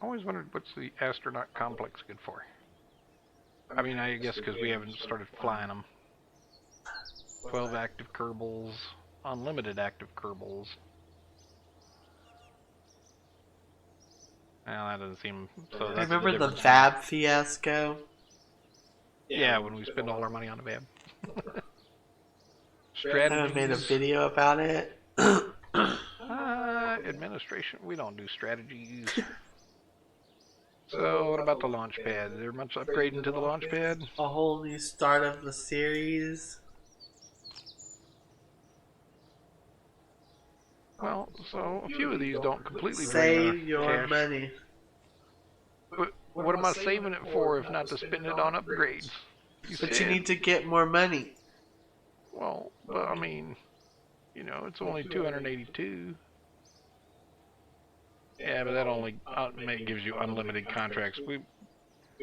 I always wondered what's the astronaut complex good for. I mean, I guess because we haven't started flying them. 12 active Kerbals, unlimited active Kerbals. Well, that doesn't seem so. That's remember the VAB fiasco? Yeah, when we spend all our money on the VAB. I haven't made a video about it. Administration, we don't do strategies. So, what about the launch pad? Is there much upgrading to the launch pad? A whole new start of the series. Well, so a few of these don't completely save drain your cash. money. But what am I saving it for if not to spend it on upgrades? But you need to get more money. Well, I mean, you know, it's only 282. Yeah, but that only gives you unlimited contracts. We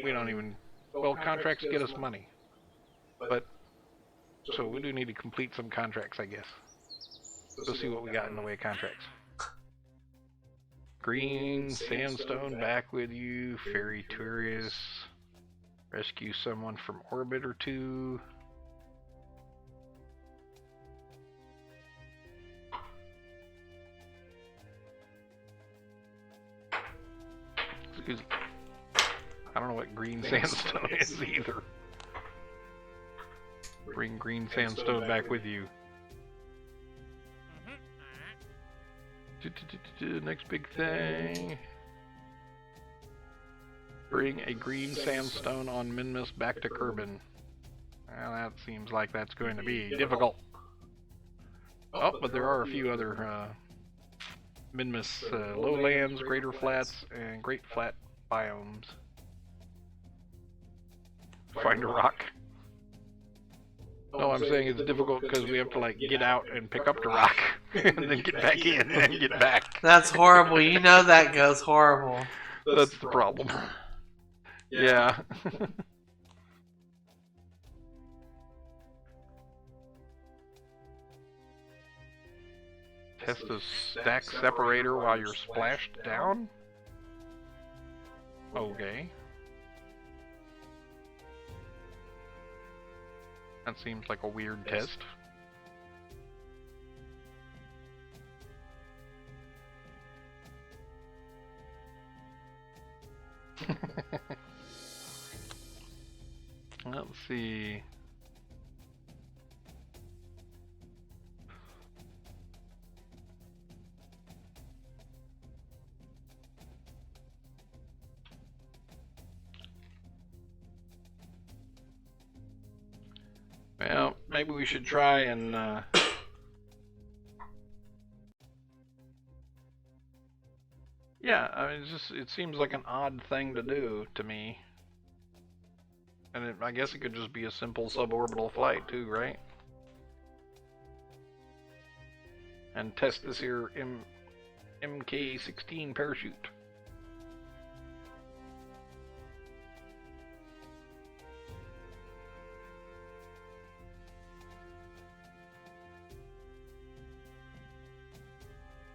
don't even. Well, contracts get us money, but so we do need to complete some contracts, I guess. Let's see what we got in the way of contracts. Green, sandstone, back with you, ferry tourists, rescue someone from orbit or two. koozie. I don't know what green sandstone is either. Bring green sandstone back with you. Next big thing. Bring a green sandstone on Minmus back to Kerbin. Well, that seems like that's going to be difficult. Oh, but there are a few other Minmus lowlands, greater flats, and great flat biomes. Find a rock. No, I'm saying it's difficult because we have to like get out and pick up the rock and then get back in and get back. That's horrible. You know that goes horrible. That's the problem. Yeah. Test the stack separator while you're splashed down? Okay. That seems like a weird test. Let's see. Well, maybe we should try and yeah, I mean, it seems like an odd thing to do to me. And I guess it could just be a simple suborbital flight too, right? And test this here MK-16 parachute.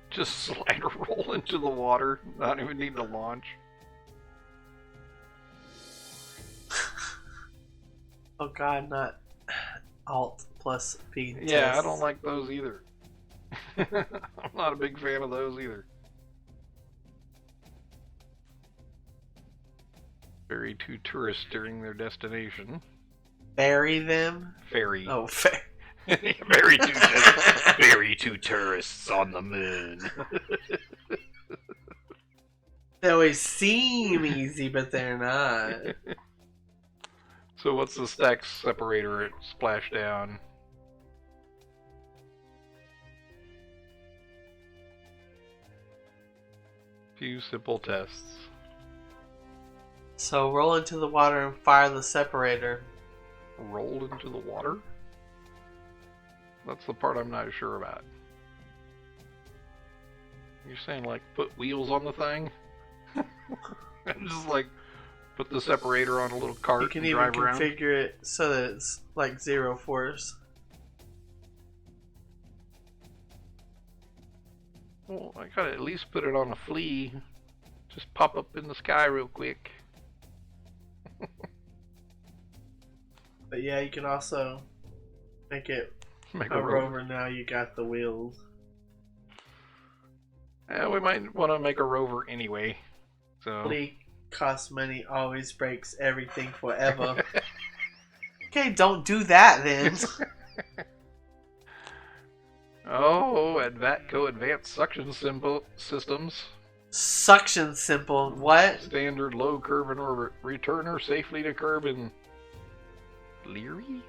Just slide or roll into the water, not even need to launch. Oh god, not Alt plus P. Yeah, test. I don't like those either. I'm not a big fan of those either. Ferry to tourists during their destination. Bury them? Ferry. Oh, fair. Ferry to tourists on the moon. They always seem easy, but they're not. So what's the stack separator at splashdown? Few simple tests. So roll into the water and fire the separator. Roll into the water? That's the part I'm not sure about. You're saying like put wheels on the thing? And just like put the separator on a little cart You can and even drive around? configure it so that it's like 0 force. Well, I gotta at least put it on a flea. Just pop up in the sky real quick. But yeah, you can also make it Make a rover now you got the wheels. Yeah, we might want to make a rover anyway. So Flea costs money, always breaks everything forever. Okay, don't do that then. oh, at VATCO Advanced Suction Systems. Suction simple. What? Standard low Kerbin orbit. Returner safely to Kerbin. Leary?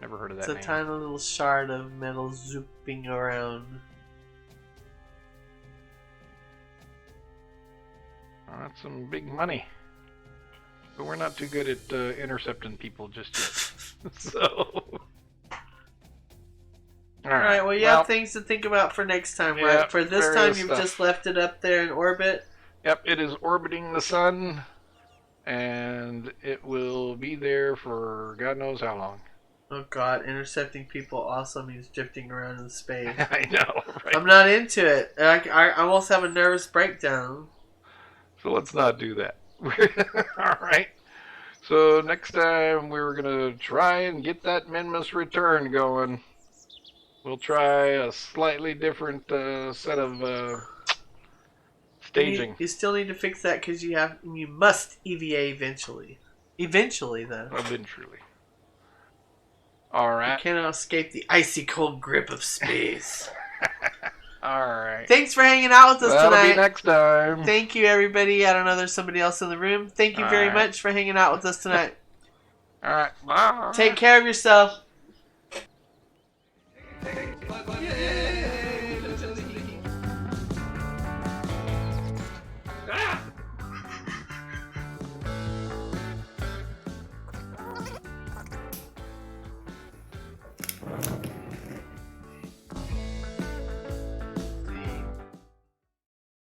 Never heard of that It's a name. tiny little shard of metal zooping around. Oh, that's some big money. But we're not too good at intercepting people just yet. So. Alright, well you have things to think about for next time, right? Yeah, For this time various you've stuff. just left it up there in orbit. Yep, it is orbiting the sun. And it will be there for God knows how long. Oh god, intercepting people also means drifting around in space. I know, right? I'm not into it. I almost have a nervous breakdown. So let's not do that. Alright. So next time we're going to try and get that Minmus Return going. We'll try a slightly different set of Staging. You still need to fix that because you must EVA eventually. Eventually, though. Eventually. Alright. You cannot escape the icy cold grip of space. Alright. Thanks for hanging out with us That'll tonight. be next time. Thank you, everybody. I don't know, there's somebody else in the room. Thank you very much for hanging out with us tonight. Alright, bye. Take care of yourself.